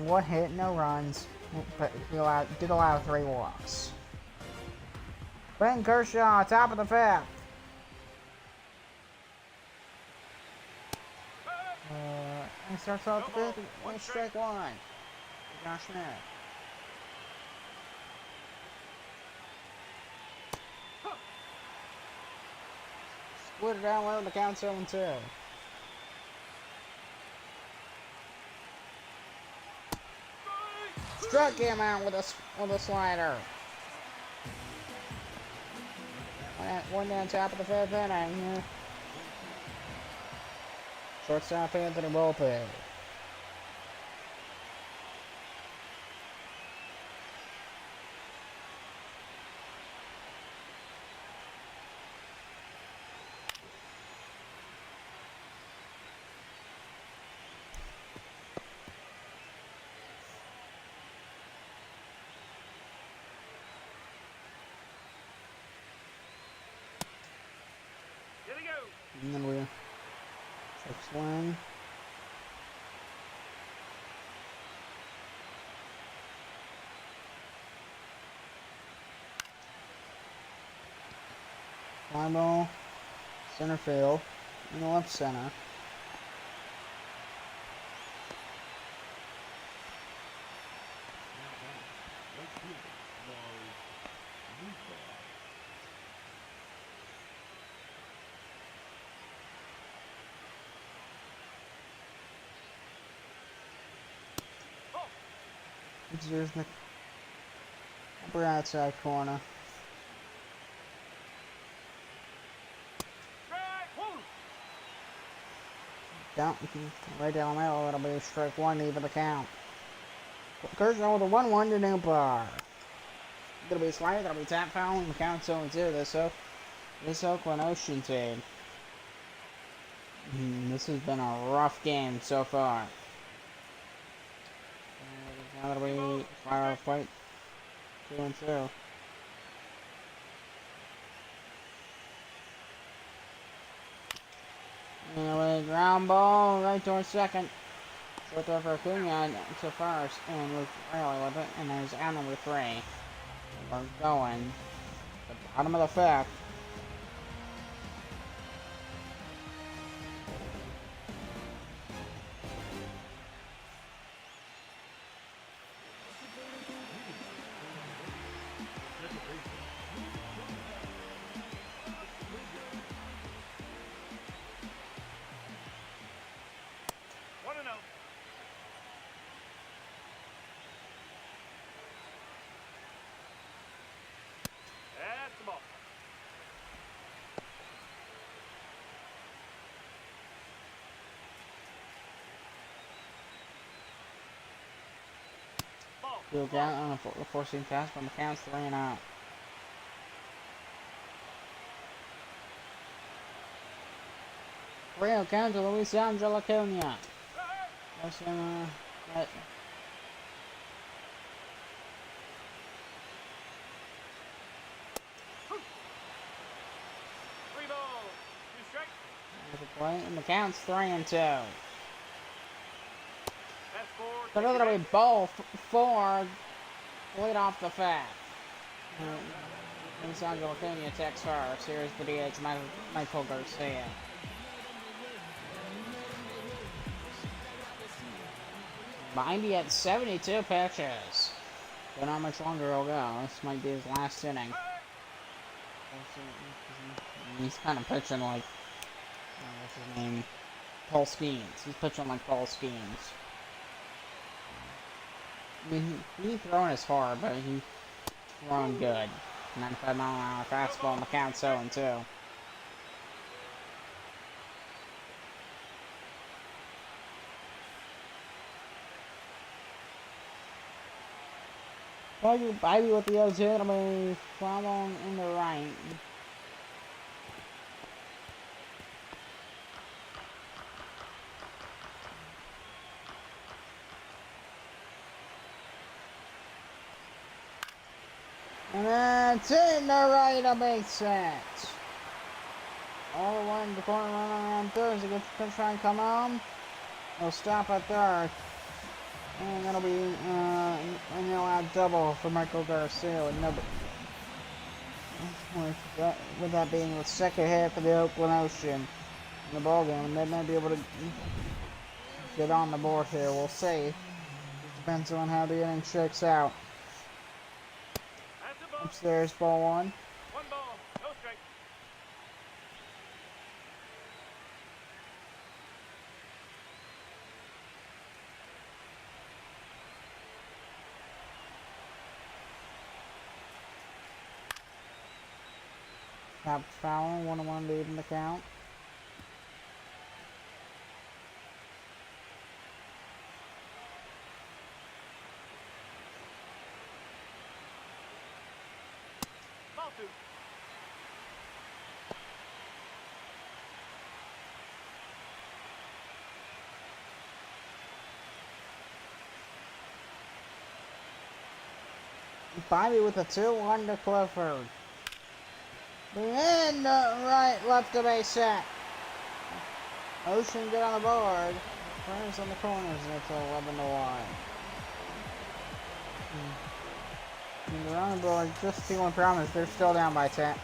1 hit, no runs, but he did allow 3 walks. Ben Kershaw, top of the 5th. He starts off the 5th, 1 strike 1. Josh Smith. Split it down low, and the count's 0-2. Struck him out with a slider. One down top of the 5th inning. Shortstop Anthony Volpe. And then we check swing. Fly ball, center field, in the left center. There's the upper outside corner. Down, right down the middle, it'll be strike 1 to even the count. Kershaw with a 1-1 to Newbar. It'll be a slider, that'll be tap foul, and the count's 0-2. This Oakland Ocean team. This has been a rough game so far. Now that we fire our fight 2-2. And a ground ball right towards second. Short there for Acuna to first, and Luke Riley with it, and there's out number 3. We're going to the bottom of the 5th. Field down on a forcing pass from the count's 3-0. Real count to Luis Angel Acuna. And the count's 3-2. So another be ball 4, lead off the 5th. Luis Angel Acuna attacks first. Here's the DH, Michael Garcia. Might be at 72 pitches. But not much longer he'll go. This might be his last inning. He's kind of pitching like, what's his name? Paul Skeens. He's pitching like Paul Skeens. I mean, he ain't throwing as far, but he's throwing good. 95-mile-an-hour fastball, and the count's 0-2. Bobby with the 0-2, it'll be following in the right. And that's in the right of base hit. All the way in the corner, run around third. As he gets to try and come on, he'll stop at third. And that'll be an out double for Michael Garcia with nobody. With that being the second hit for the Oakland Ocean in the ballgame, and they might be able to get on the board here. We'll see. Depends on how the inning shakes out. Upstairs, ball one. One ball, no strike. Caps foul, 1-1 lead in the count. Ball two. Bobby with a 2-1 to Clifford. And right, left to base set. Ocean get on the board. Runners on the corners, and it's 11-1. And they're on the board, just stealing promise. They're still down by 10.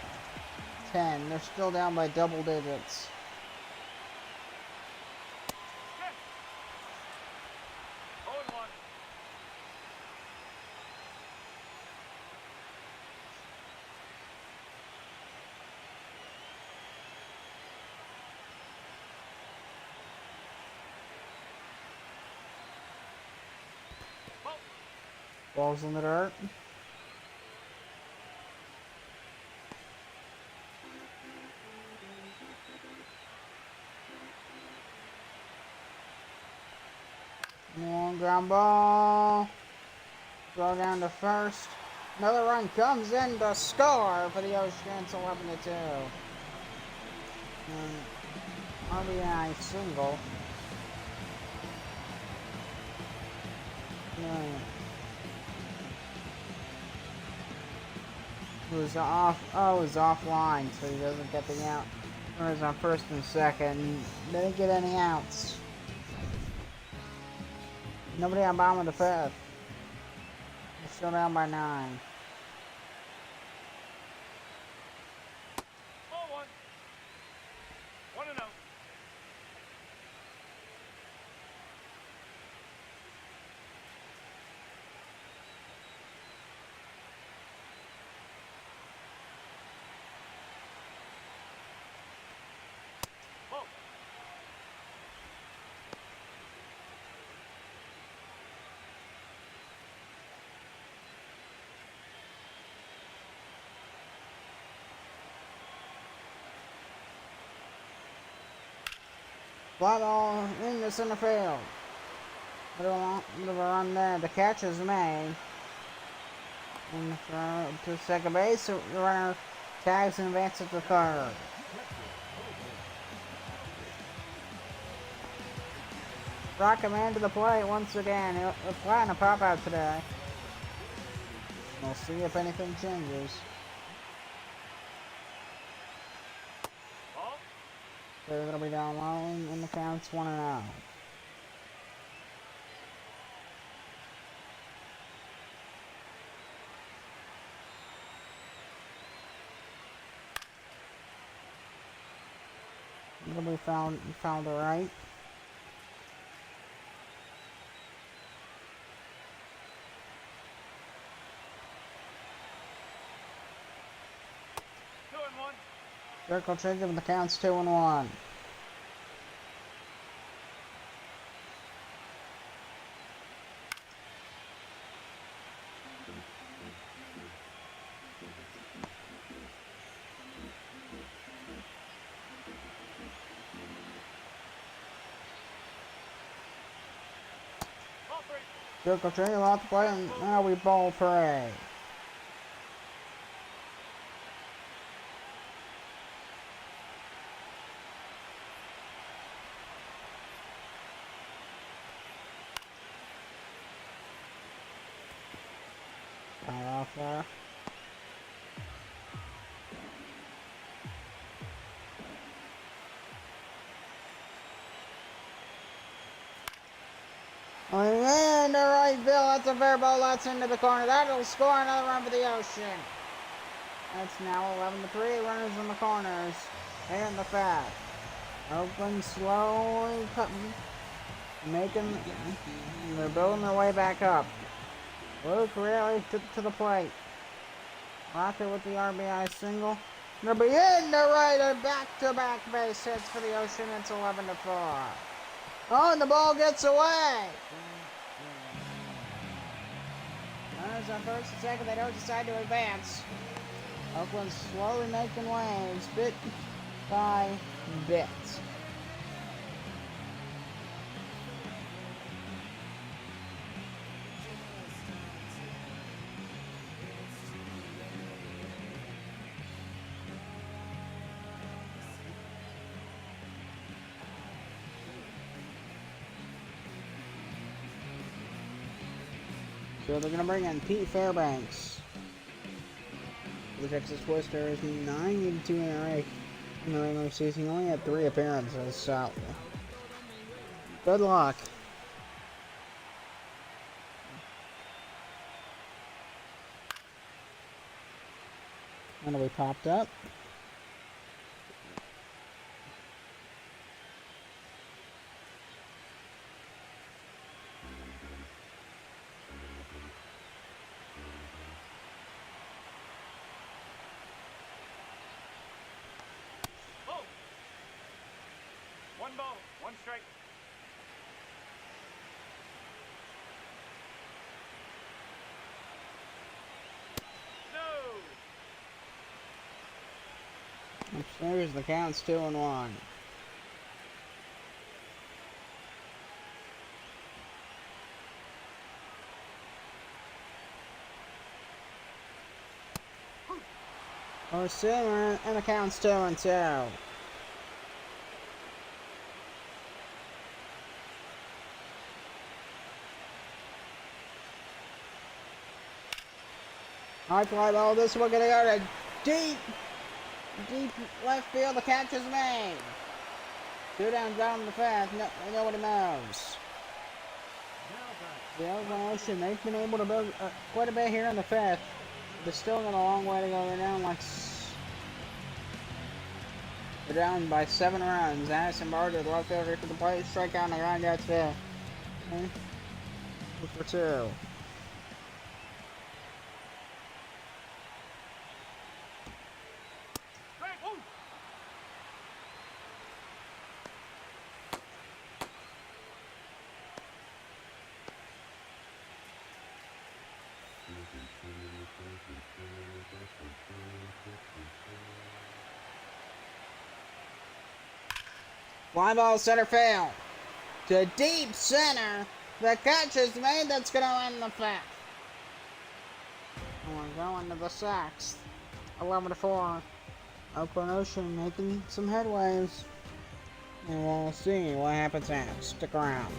They're still down by double digits. Yes. 0-1. Ball. Balls in the dirt. Long ground ball. Throw down to first. Another run comes in to score for the Oceans, 11-2. RBI single. It was off. Oh, it was offline, so he doesn't get the out. Runners on first and second. Didn't get any outs. Nobody on bottom of the fifth. They're still down by 9. 0-1. 1-0. Ball. Fly ball in the center field. Bit of a run there. The catch is made. And to second base, the runner tags and advances to third. Rocket Man to the plate once again. He'll flying a pop out today. We'll see if anything changes. Ball. So it'll be down low, and the count's 1-0. It'll be found the right. Circle change of the counts 2-1. Ball 3. Circle change off the play, and now we ball play. Off there. And the right field, that's a fair ball, that's into the corner. That'll score another run for the Ocean. That's now 11-3, runners in the corners. And the fat. Oakland slowly cutting, they're building their way back up. Luke really took to the plate. Rocket with the RBI single. They'll be in the right and back-to-back base hits for the Ocean. It's 11-4. Oh, and the ball gets away. Runners on first and second. They don't decide to advance. Oakland slowly making waves, bit by bit. So they're going to bring in Pete Fairbanks. The Texas Twisters, 982 ERA in the regular season. He only had 3 appearances, so good luck. And we popped up. Ball. 1 ball, 1 strike. No. There's the counts 2-1. Or Simmer, and the count's 2-2. High fly ball. This one gonna go to deep left field. The catch is made. 2 down, down the fast. Nobody moves. The Oakland Ocean, they've been able to build quite a bit here in the fifth. They're still got a long way to go. They're down by 7 runs. Addison Barger, the left fielder, for the plate. Strikeout and a ground out to fifth. Okay. 2-2. Fly ball center field. To deep center. The catch is made. That's going to end the fifth. And we're going to the sixth. 11-4. Oakland Ocean making some headways. And we'll see what happens next. Stick around.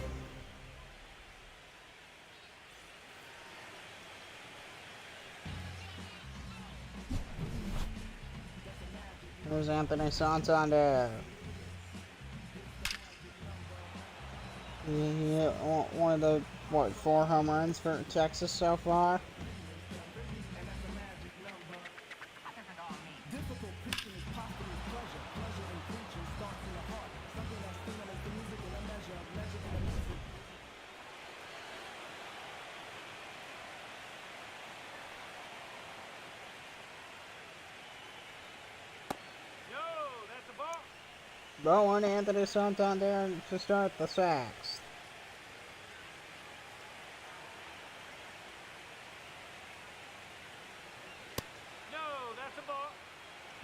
There's Anthony Santander. He hit one of the, 4 home runs for Texas so far. Yo. Bowen Anthony Santander to start the sixth. No, that's a ball.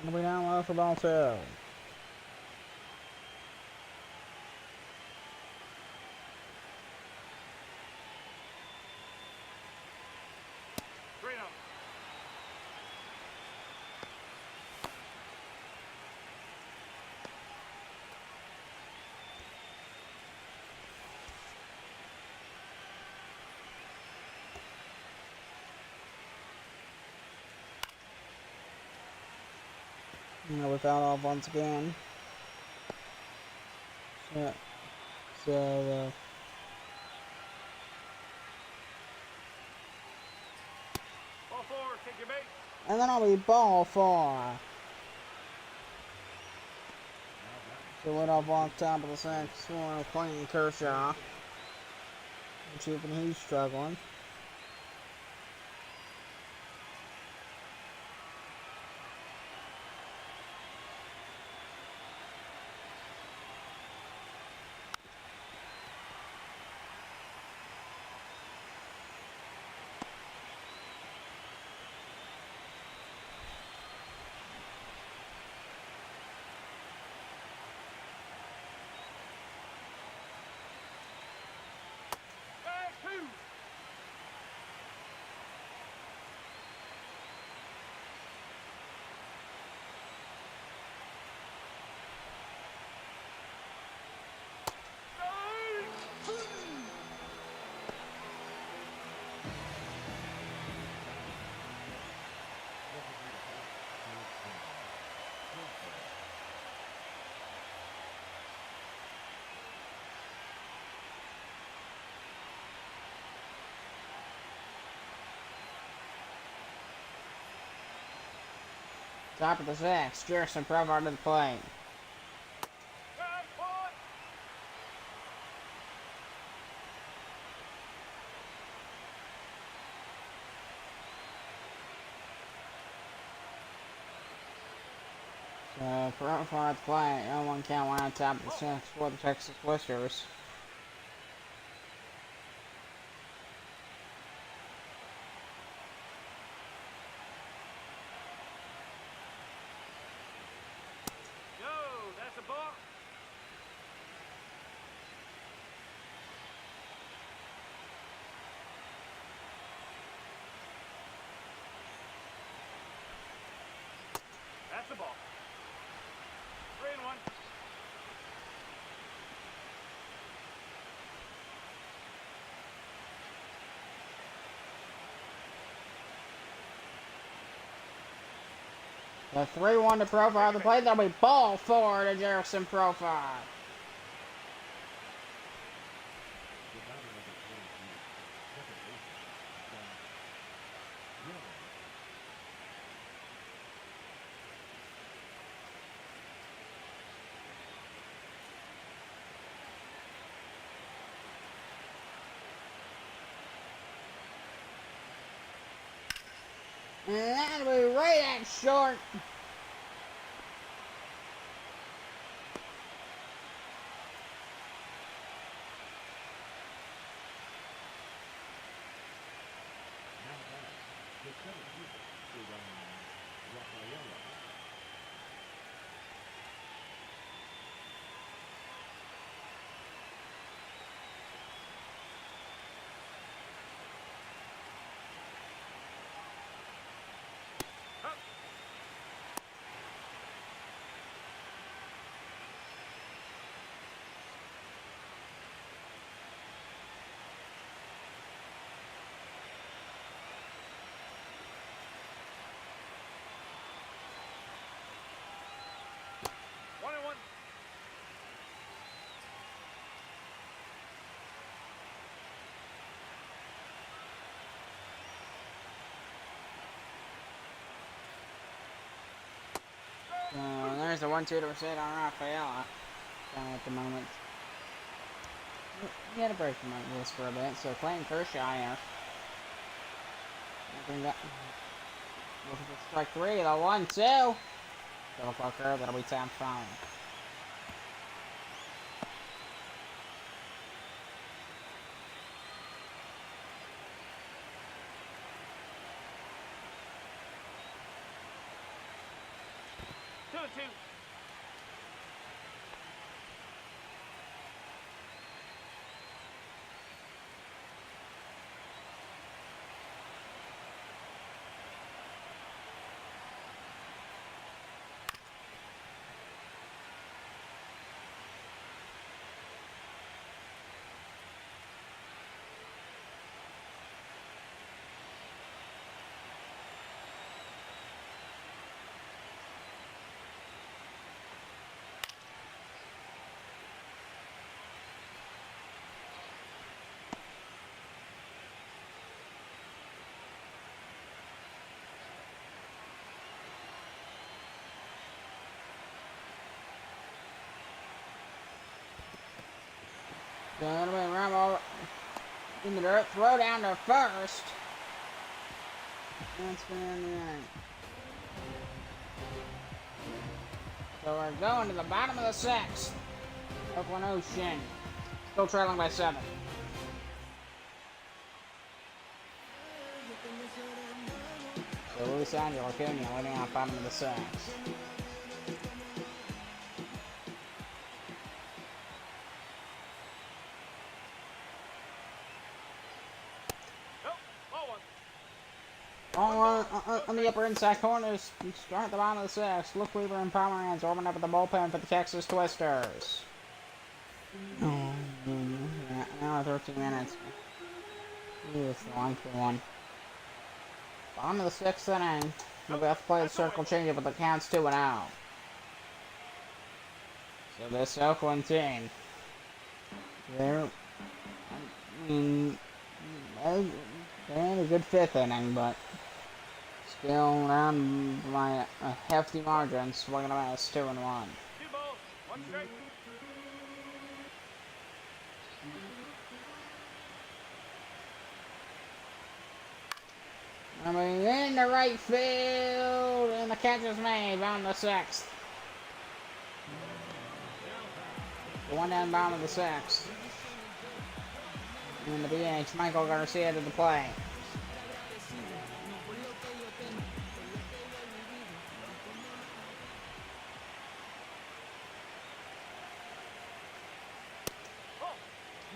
And we down low for ball two. Green up. Without off once again. So Ball four, take your bait. and then I'll be ball four. So went off on top of the sixth for Clayton Kershaw. Keeping he's struggling. Hey, two. Top of the sixth, Jerson Provard to the plate. Red point. So Provard to the plate. 0-1 count, one on top of the sixth for the Texas Blisters. No, that's a ball. That's a ball. 3-1. The 3-1 to Profile the plate. That'll be ball four to Jerson Profile. And that'll be right at short. There's the 1-2 to Reset on Rafaela at the moment. He had a break from this for a bit, so Clayton Kershaw here. Looking for strike three, the 1-2. Double fucker, that'll be time foul. 2. Gonna be Rumble in the dirt, throw down to first. That's been in the inning. So we're going to the bottom of the 6th. Oakland Ocean still trailing by 7. So Luis Angel Acuna leading off bottom of the 6th. On the upper inside corners, start at the bottom of the 6th. Luke Weaver and Pomeranz warming up at the bullpen for the Texas Twisters. Oh, an hour 13 minutes. It's the line for one. Bottom of the 6th inning. We'll have to play the circle change but the count's 2-0. So this Oakland team, they're in a good 5th inning, but still around by a hefty margin, so we're gonna miss 2-1. 2 balls, 1 strike. I mean, in the right field, and the catch is made on the 6th. The one down bottom of the 6th. And the BH, Michael Garcia to the plate.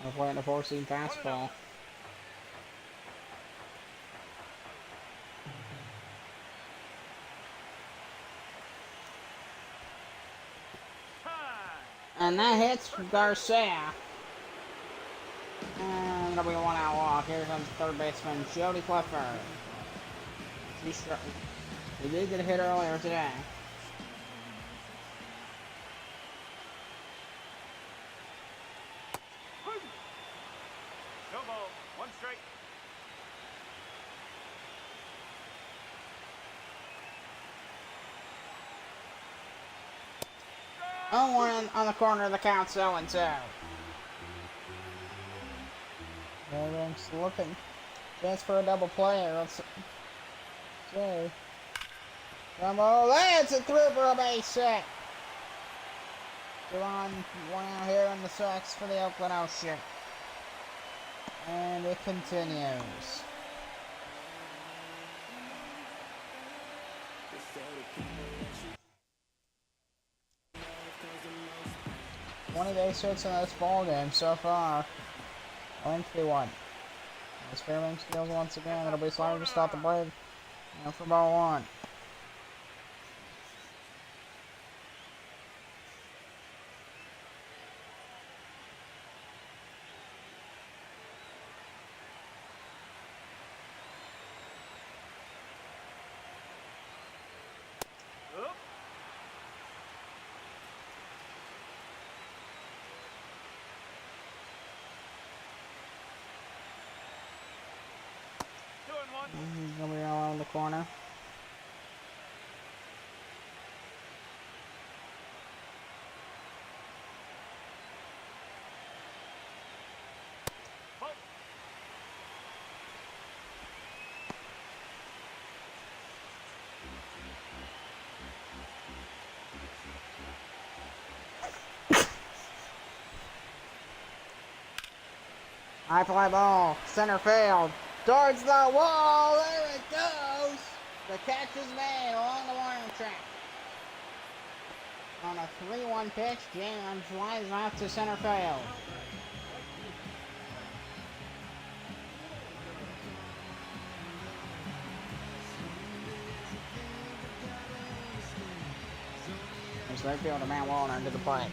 We're playing a 4-seam fastball. And that hits Garcia. And it'll be a 1-out walk. Here comes third baseman Jody Clifford. He did get a hit earlier today. No ball, 1 strike. 0-1 on the corner of the count, 0-2. Everyone's looking. Chance for a double play. Let's see. Rumble, that's a through for a base hit. 2 on, 1 out here in the 6th for the Oakland Ocean. And it continues. Base hits in this ball game so far. 1-2-1. Experiment skills once again. It'll be slow to stop the break. For ball 1. He's gonna be all around the corner. High fly ball, center field. Towards the wall, there it goes! The catch is made along the warning track. On a 3-1 pitch, James flies out to center field. There's right fielder Matt Wallner into the plate.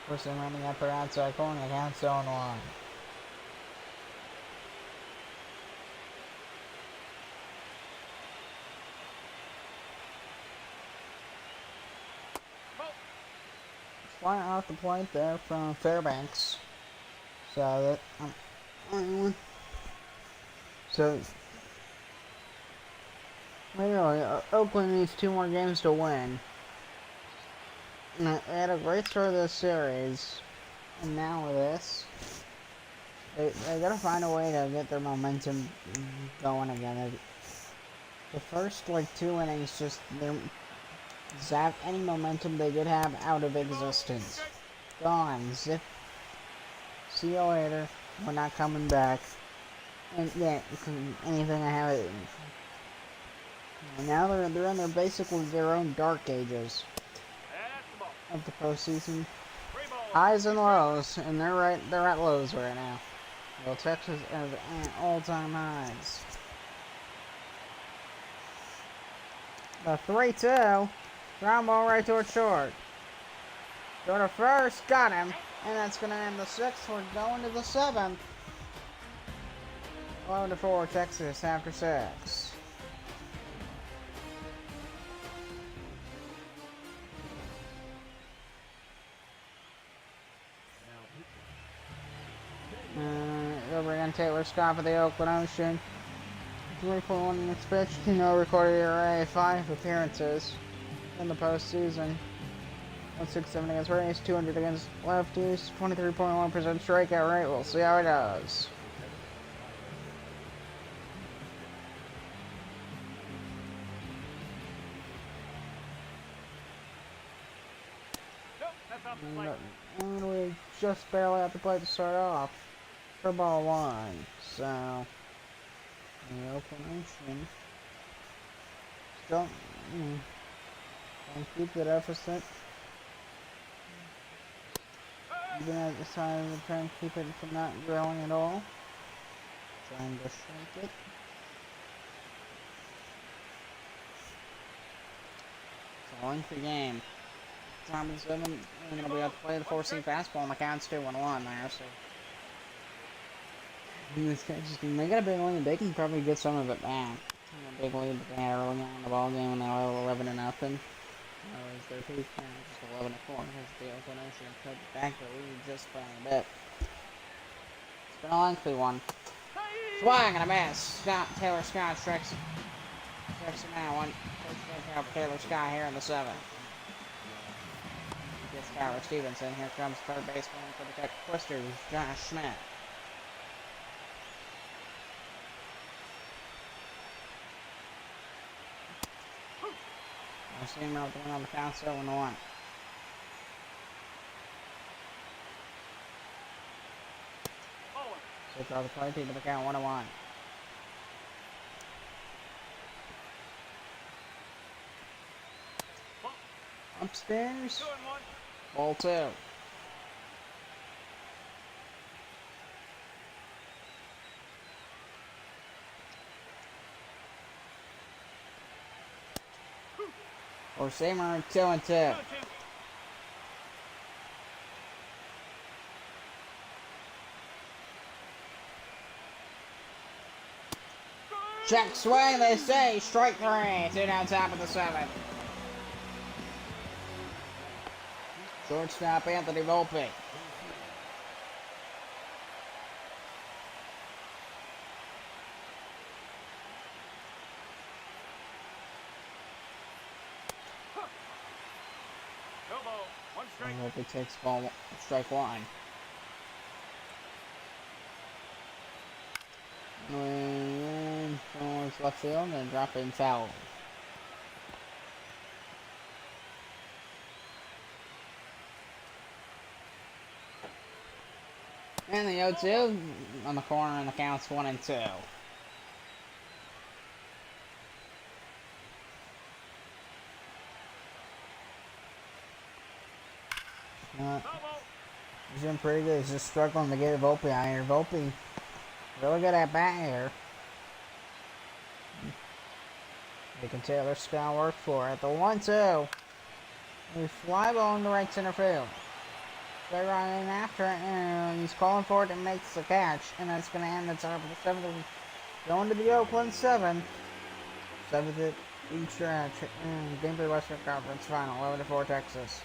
First thing running upper outside corner, counts 0-1. Flying off the plate there from Fairbanks. So that so anyway, Oakland needs 2 more games to win. And they had a great start of this series, and now with this, they gotta find a way to get their momentum going again. The first 2 innings just zapped any momentum they did have out of existence. Gone. Zip. See you later. We're not coming back. And yeah, anything I have. Now they're in their basically their own dark ages of the postseason. Highs and lows, and they're at lows right now. Well, Texas is at all-time highs. The 3-2. Ground ball right toward short. Go to first, got him, and that's going to end the 6th. We're going to the 7th. 11-4 Texas after 6. Over again, Taylor Scott for the Oakland Ocean. 3.1 innings pitched, no recorded ERA, 5 appearances in the postseason. 167 against Rays, 200 against lefties, 23.1% strikeout rate. We'll see how he does. And we just barely have to play to start off for ball 1. So the Oakland Ocean still keep the deficit. Even at this time, we're trying to keep it from not growing at all. Trying to shrink it. It's a lengthy game. Time is 7. We're going to be able to play the 4-seam fastball, and the count's 2-1 there, so. They got a big lead. They can probably get some of it back. A big lead that they had early on in the ball game when they were 11-0. Whereas their peak now just 11-4 because the Oakland Ocean cut back the lead just by a bit. It's been a lengthy one. Swing and a miss. Taylor Scott strikes him out. First strikeout for Taylor Scott here in the 7th. Gets Skylar Stevenson. Here comes third baseman for the Twisters, Josh Schmidt. I see him out the win on the count 7-1. So draw the play to the count 1-1. Upstairs. Ball 2. Or Samer 2-2. Check swing, they say. Strike 3. 2 down top of the 7th. Shortstop Anthony Volpe. I hope he takes ball strike 1. And towards left field and drop in foul. And the 0-2 on the corner, and the count's 1-2. He's doing pretty good. He's just struggling to get Volpe out here. Volpe, really good at bat here. You can tell their scout work for it. The 1-2. We fly ball in the right center field. Straight right in after it, and he's calling for it and makes the catch. And that's going to end the top of the 7th. Going to the Oakland 7th. 7th at each stretch. Game 3 Western Conference Final. 11-4 Texas.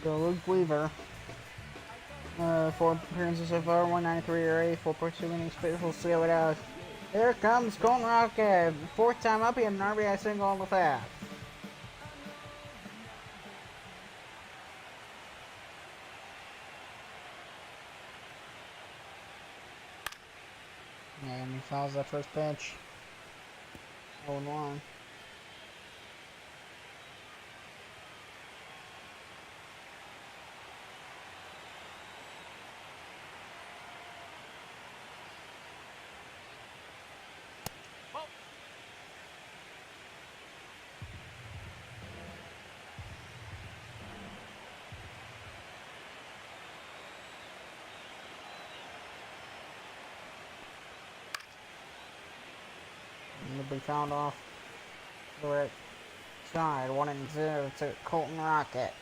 So Luke Weaver, 4 appearances so far, 193 ERA, 4.2 innings pitched. We'll see how it does. Here comes Colton Rocket, 4th time up, he had an RBI single on the path. And he fouls that first pitch. 0-1. Be found off the right side, 1-0 to Colton Rocket.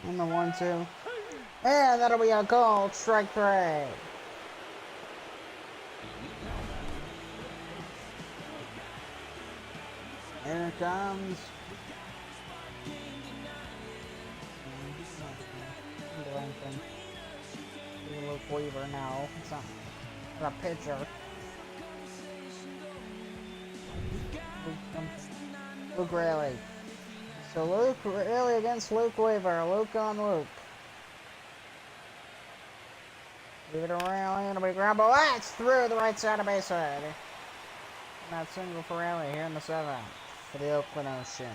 And the 1-2. And that'll be a goal. Strike 3. Here it comes. Luke Weaver now. It's not a pitcher. Luke Rayleigh. So Luke Rayleigh against Luke Weaver. Luke on Luke. Leave it around. It'll be ground ball. That's through the right side of base head. And that's single for Rayleigh here in the 7th for the Oakland Ocean.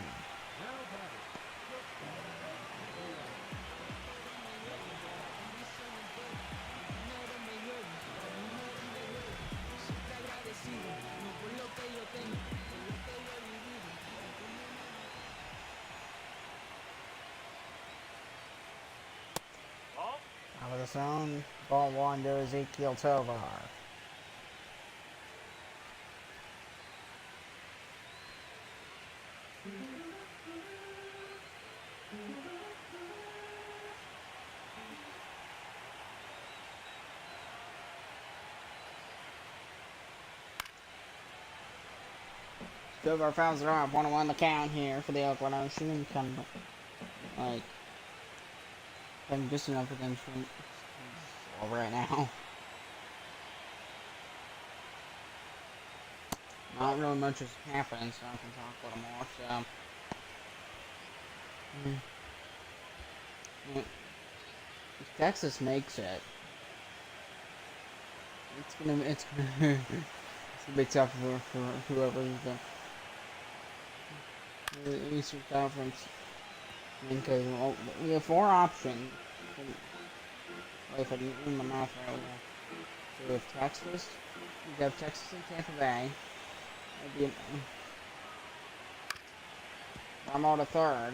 Out of the zone, ball 1 to Ezekiel Tovar. Tovar fouls it off, 1-1 the count here for the Oakland Ocean, and kind of like having just enough of them right now. Not really much has happened, so I can talk a little more. So, if Texas makes it, it's gonna be tough for whoever's the Eastern Conference. Because we have 4 options. If I didn't do my math right, so we have Texas. We have Texas and Tampa Bay. I'm on the 3rd.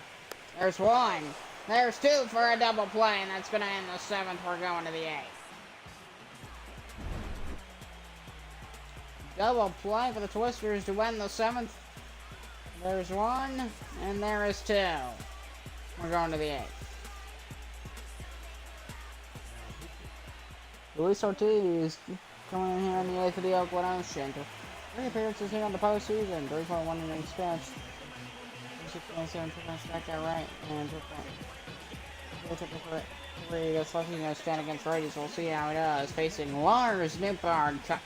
There's 1. There's 2 for a double play, and that's going to end the 7th. We're going to the 8th. Double play for the Twisters to win the 7th. There's 1, and there is 2. We're going to the 8th. Luis Ortiz coming in here on the 8th of the Oakland Ocean. 3 appearances here on the postseason, 3.1 innings pitched. 6.7% strike that right, and three that's lucky to stand against righties. We'll see how he does. Facing Lars Newbard to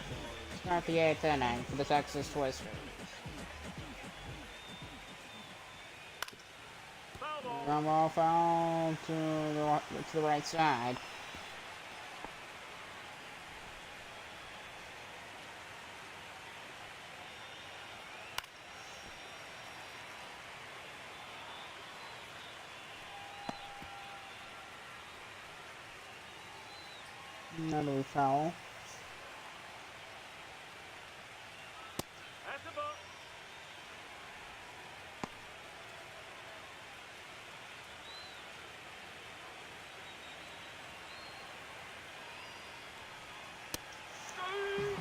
start the 8th inning for the Texas Twisters. Ground ball foul to the right side. Another foul. That's the ball.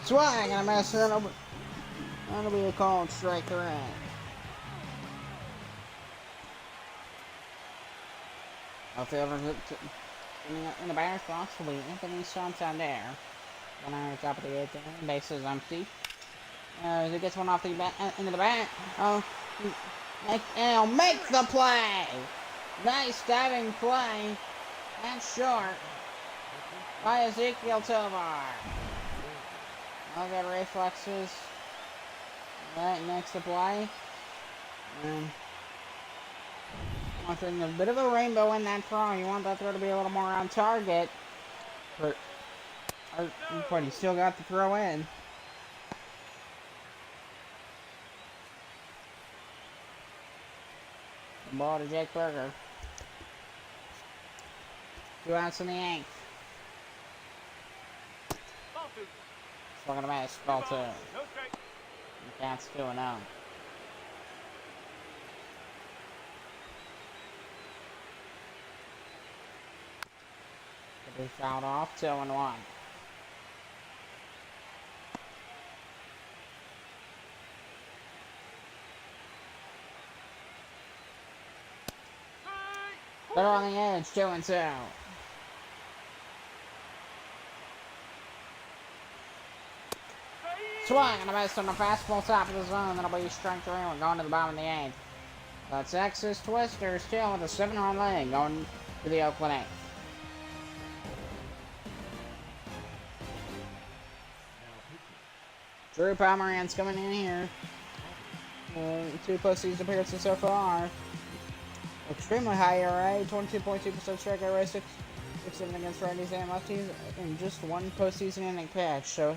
Swing and a miss. That'll be a called strike three. Outfielder in the batter's box will be Anthony Santander. One out on top of the 8th inning. Bases empty. He gets one off the bat into the bat. Oh, he'll make the play. Nice diving play. That's short by Ezekiel Tovar. I'll get reflexes right next to play. And wanting a bit of a rainbow in that throw. You want that throw to be a little more on target. But he still got the throw in. The ball to Jake Berger. 2 outs in the 8th. Swung and a miss. Ball 2. No strike. The Cats 2-0. Be fouled off. 2-1. They're on the edge. 2-2. Swing and a miss on the fastball top of the zone. That'll be strike 3. We're going to the bottom of the 8th. The Texas Twisters still with a 7-run lead going to the Oakland 8th. Drew Pomeranz coming in here. 2 postseason appearances so far. Extremely high ERA, 22.2% strikeout rate, 6-7 against righties and lefties, and just 1 postseason inning pitch. So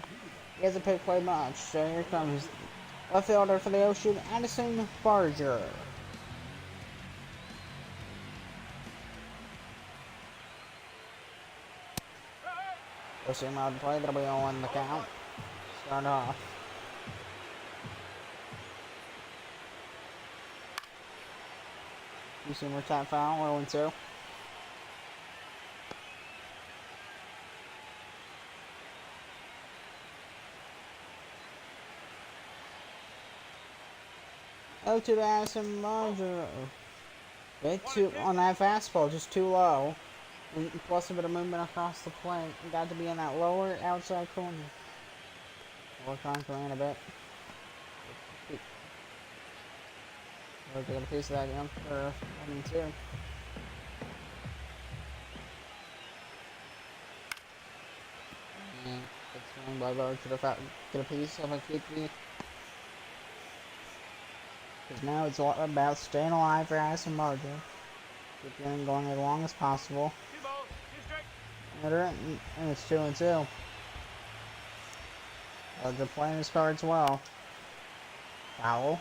he hasn't played much. So here comes left fielder for the Ocean, Addison Barger. We'll see him out to play. That'll be on the count. Start off. You see more tap foul, 0-2. Oh, to Addison Barger. Bit too on that fastball, just too low. And plus a bit of movement across the plate. You got to be in that lower outside corner. Work on Corinne a bit. We'll get a piece of that young for 1-2. And it's going by Barger to get a piece of a KP. Because now it's all about staying alive for Addison Barger. Keep the inning going as long as possible. 2 balls, 2 strikes. And it's 2-2. They're playing his cards well. Foul.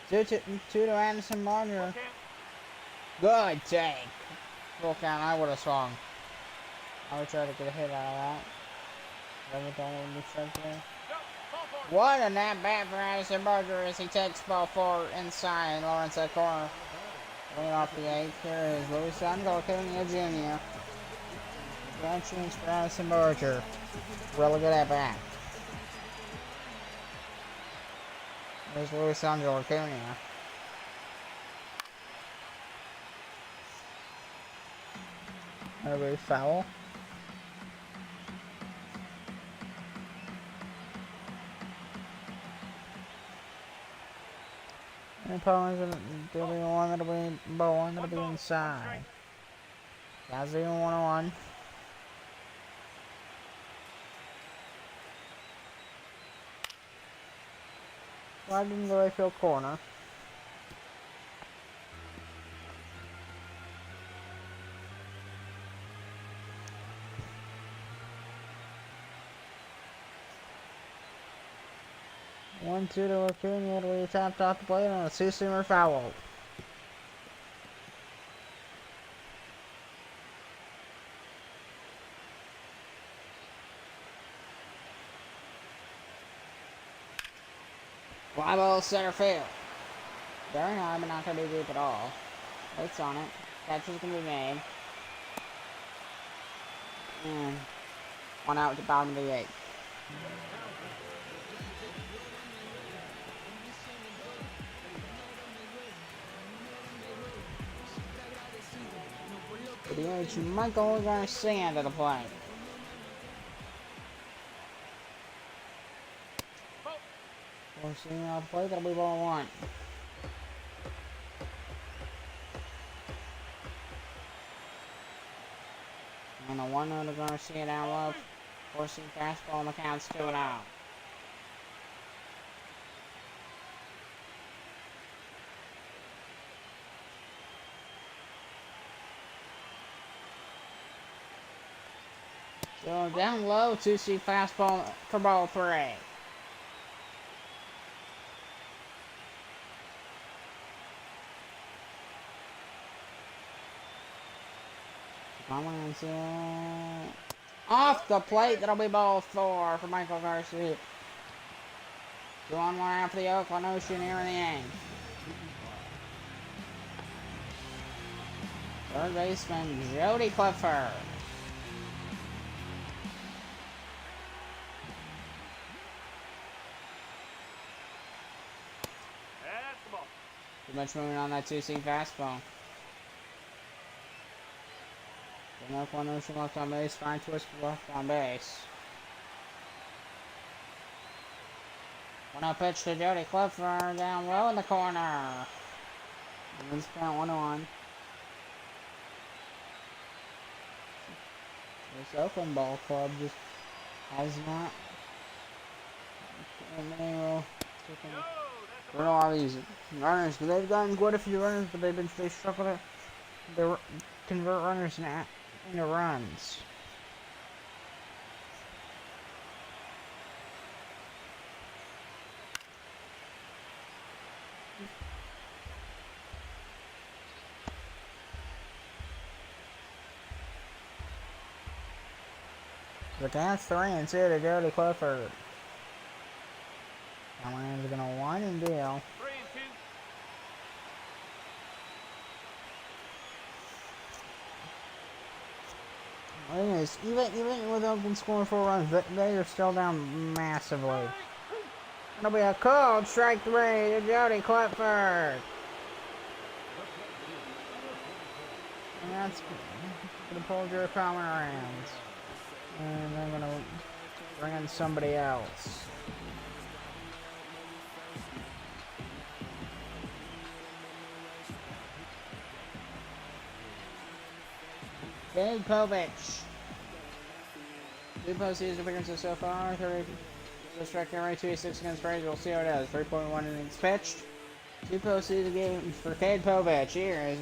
Two to Addison Barger. Good take. Full count. I would have swung. I would try to get a hit out of that. What a nap bat for Addison Barger as he takes ball 4 inside Lawrence at corner. Lead off the 8th. Here is Luis Angelo Jr. Congratulations for Addison Barger. Really good at bat. There's Luis Angelo Jr. Another foul. And probably gonna do the one that'll be bowling that'll be inside. That's the 101. Right in the right field corner. One, two to Acuna, we tapped off the plate on a two-seamer foul. Fly ball center field. Very high, but not going to be deep at all. It's on it. Catch is going to be made. And one out at the bottom of the eighth. DH Michael Garcia to the plate. Garcia off the plate, that'll be ball one. And a 1-0 to Garcia down low. Forcing fastball on the count's 2-0. So down low, 2-seam fastball for ball 3. Off the plate, that'll be ball 4 for Michael Garcia. 2-on-1 out for the Oakland Ocean here in the 8th. Third baseman Jody Clifford. That's the ball. Too much movement on that 2-seam fastball. The Oakland Ocean left on base, fine twist left on base. 1-0 pitch to Jody Clifford down low in the corner. And this count 1-1. This Oakland Ball Club just has not. For a lot of these runners, but they've gotten quite a few runners, but they struggle to convert runners into runs. But that's 3-2 to Jody Clifford. Callahan's gonna wind and deal. 3-2. Anyways, even with Oakland scoring 4 runs, they are still down massively. It'll be a cold strike 3 to Jody Clifford. And that's gonna pull Drew Palmer around. And they're gonna bring in somebody else. Big Povich. 2 postseason appearances so far. 30 strike rate, 286 against Braves. We'll see how it does. 3.1 innings pitched. 2 postseason games for Cade Povich. Here is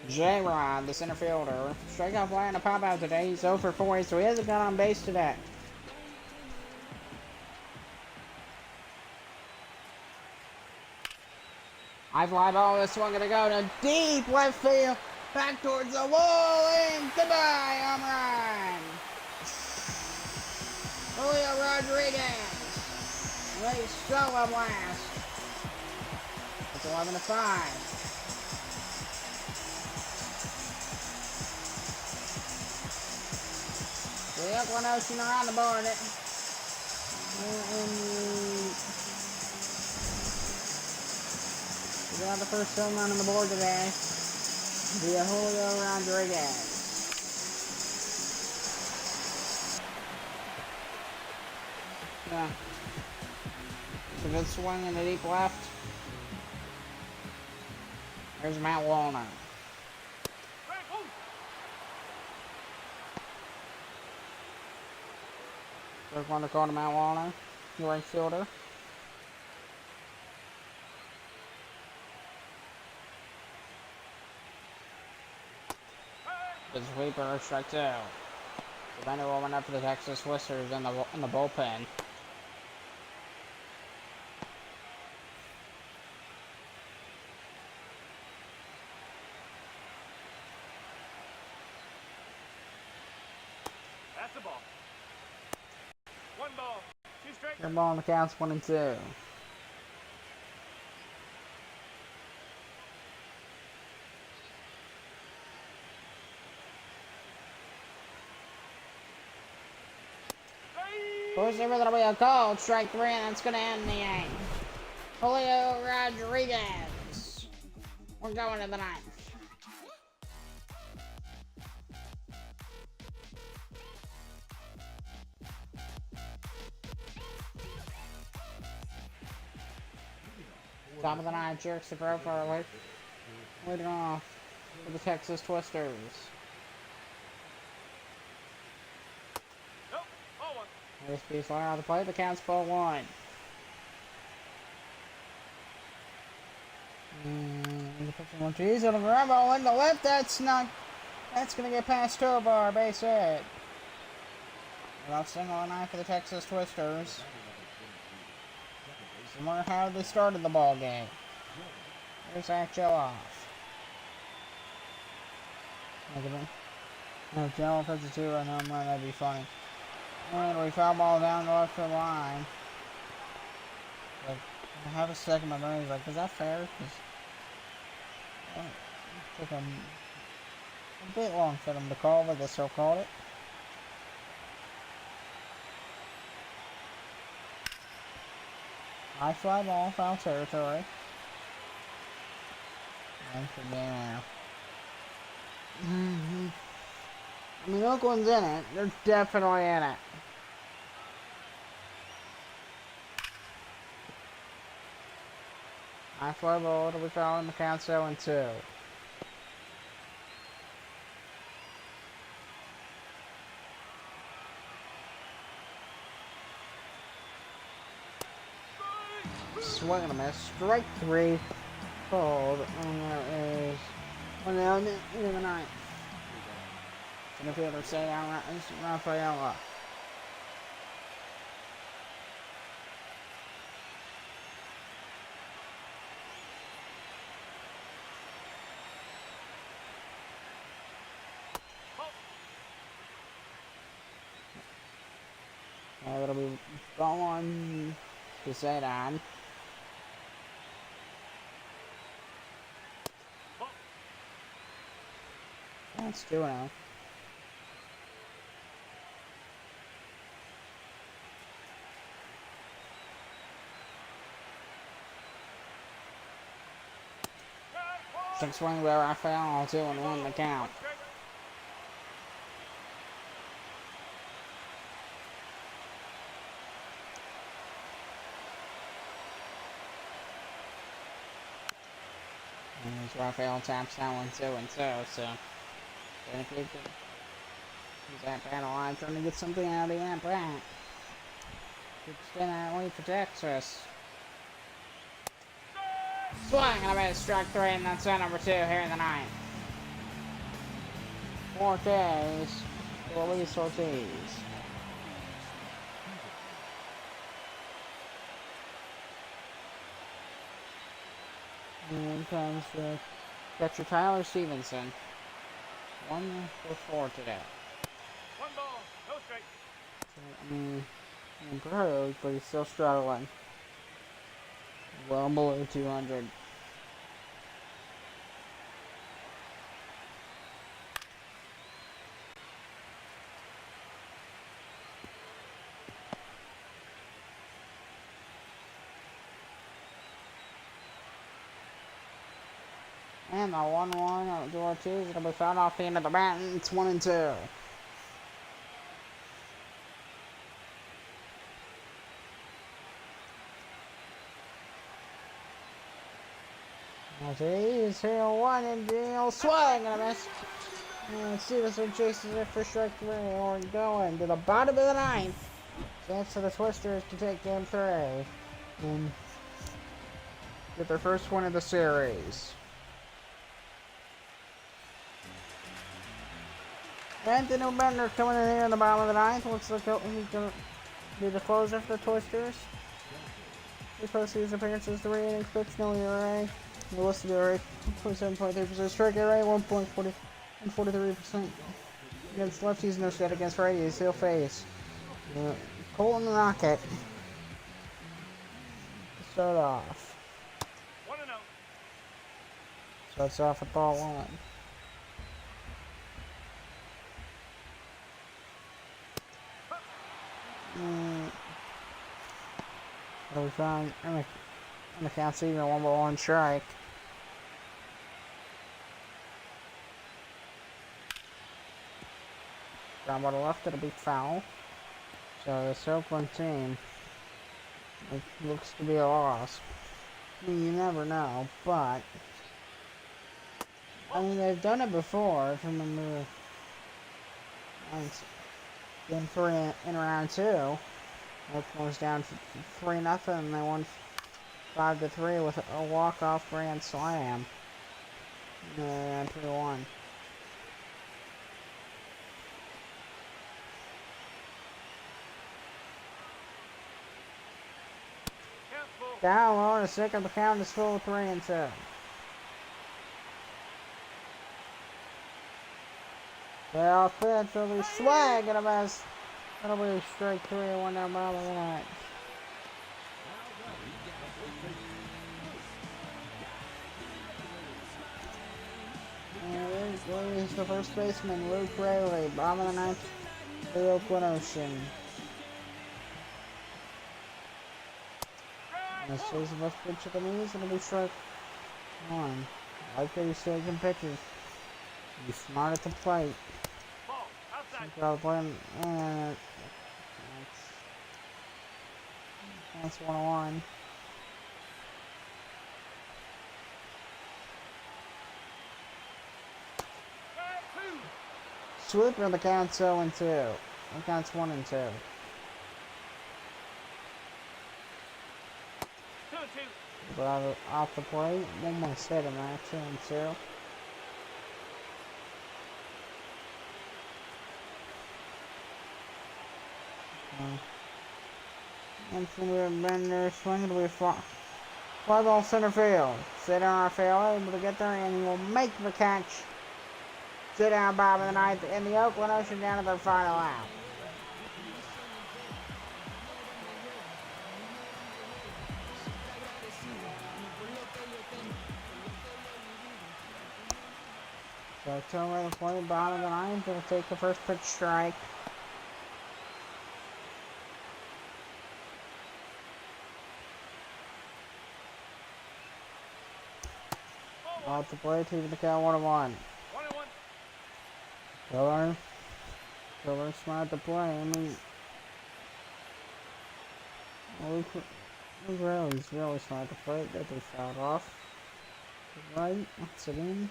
J-Rod, the center fielder. Strikeout fly and a pop out today. He's 0 for 4, so he hasn't got on base today. High fly ball. This one gonna go to deep left field. Back towards the wall and goodbye, home run. Julio Rodriguez. Late solo blast. It's 11-5. The Oakland Ocean are on the board. We got the first home run on the board today. Via Julio Rodriguez. Yeah. It's a good swing in the deep left. Here's Matt Wallner. First one to call to Matt Wallner, the right fielder. The sweeper, strike two. The Bender warming up for the Texas Whisters in the bullpen. That's the ball. One ball. Two strikes. Your ball on the counts 1-2. Push over, that'll be a call. Strike three, and that's going to end the inning. Julio Rodriguez. We're going to the ninth. Top of the ninth, jerks the throw for leading off for the Texas Twisters. Nope. Ball one. This piece flying on the plate, the count's ball one. The pitcher Ortiz on the ground ball in the left. That's going to get past Tovar, base hit. Off single and nine for the Texas Twisters. Similar to how they started the ball game. Here's Zach Joe off. No, Joe off as a two right now, that'd be funny. And we foul ball down the left field line. Like, I have a second, my brain's like, is that fair? It took a bit long for them to call, but they still called it. High fly ball, foul territory. And for being there. I mean, Oakland's in it. They're definitely in it. High fly ball, it'll be fouling the count 0-2. Swing and a miss. Strike three. Called. And there is one down in the ninth. In the fielder, say down Rafaela. That'll be ball one to say down. That's 2-0. Six swing by Rafael, 2-1 the count. And as Rafael taps that one 2-2, so if he could use that battle line trying to get something out of the at bat. Could extend that lead for Texas. Swing and a miss, strike three, and that's number 2 here in the ninth. 4 Ks for Luis Ortiz. And comes the catcher Tyler Stevenson. 1 for 4 today. One ball. No strike. Improved, but he's still struggling. Well below 200. And the 1-1 to Ortiz. It'll be fouled off the end of the bat, and it's 1-2. He's here, one and deal, swing and a miss. And Stevenson chases it for strike 3. We're going to the bottom of the 9th. Chance for the Twisters to take game 3 and get their first win of the series. Anthony Bender coming in here in the bottom of the 9th. Looks like he's going to be the closer for the Twisters. He posted his appearances 3 innings pitched, no ERA. The listed ERA 27.3%, strike rate 1.43%. Against lefties, no stat against righties. He'll face Colton Rocket to start off. 1-0. Starts off at ball 1. We found on the count's even 1-1 strike. Ground ball to left, it'll be foul. So this Oakland team, it looks to be a loss. I mean, you never know, but I mean, they've done it before. If you remember, game 3 in round 2, Oakland was down 3-0, and they won 5-3 with a walk-off grand slam. And 3-1. Down low in a second, the count is full 3-2. Well, pitch will be swag and a miss. That'll be strike 3 and 1 down bottom of the 9th. And here's the first baseman, Luke Rayleigh, bottom of the 9th, the Oakland Ocean. This is the first pitch of the knees, it'll be strike 1. I like that he's taking pitches. Be smart at the plate. Ball, outside. And that's 1-1. Sweeper, the count's 0-2. The count's 1-2. 2-2. But off the plate, one more set of that, 2-2. Anthony Bender swinging to be fly ball center field. Sit down Raphael, able to get there, and he will make the catch. Sit down bottom of the 9th, and the Oakland Ocean down to their final out. So October the play, bottom of the 9th, will take the first pitch strike. Off the plate, even the count 1-1. 1-1. Killer smart to play. I mean, he's really smart to play. Get this fouled off. Right, once again.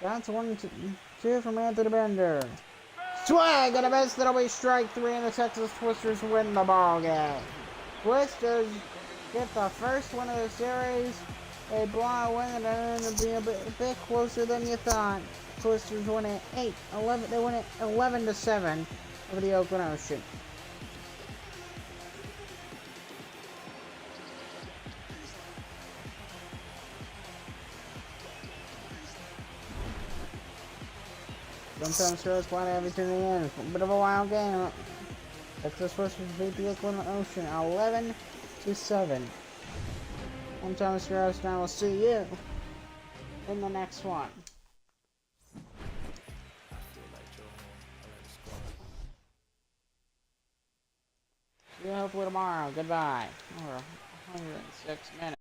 That's 1-2 from Anthony Bender. Swag and a miss. That'll be strike 3, and the Texas Twisters win the ball game. Twisters get the first win of the series. They blow away and it'll be a bit closer than you thought. Twisters win it 8-11. They win it 11-7 over the Oakland Ocean. Sometimes shows quite everything in the end. A bit of a wild game. Texas Twisters beat the Oakland Ocean 11-7. I'm Thomas Rose, and I will see you in the next one. See you hopefully tomorrow. Goodbye. 106 minutes.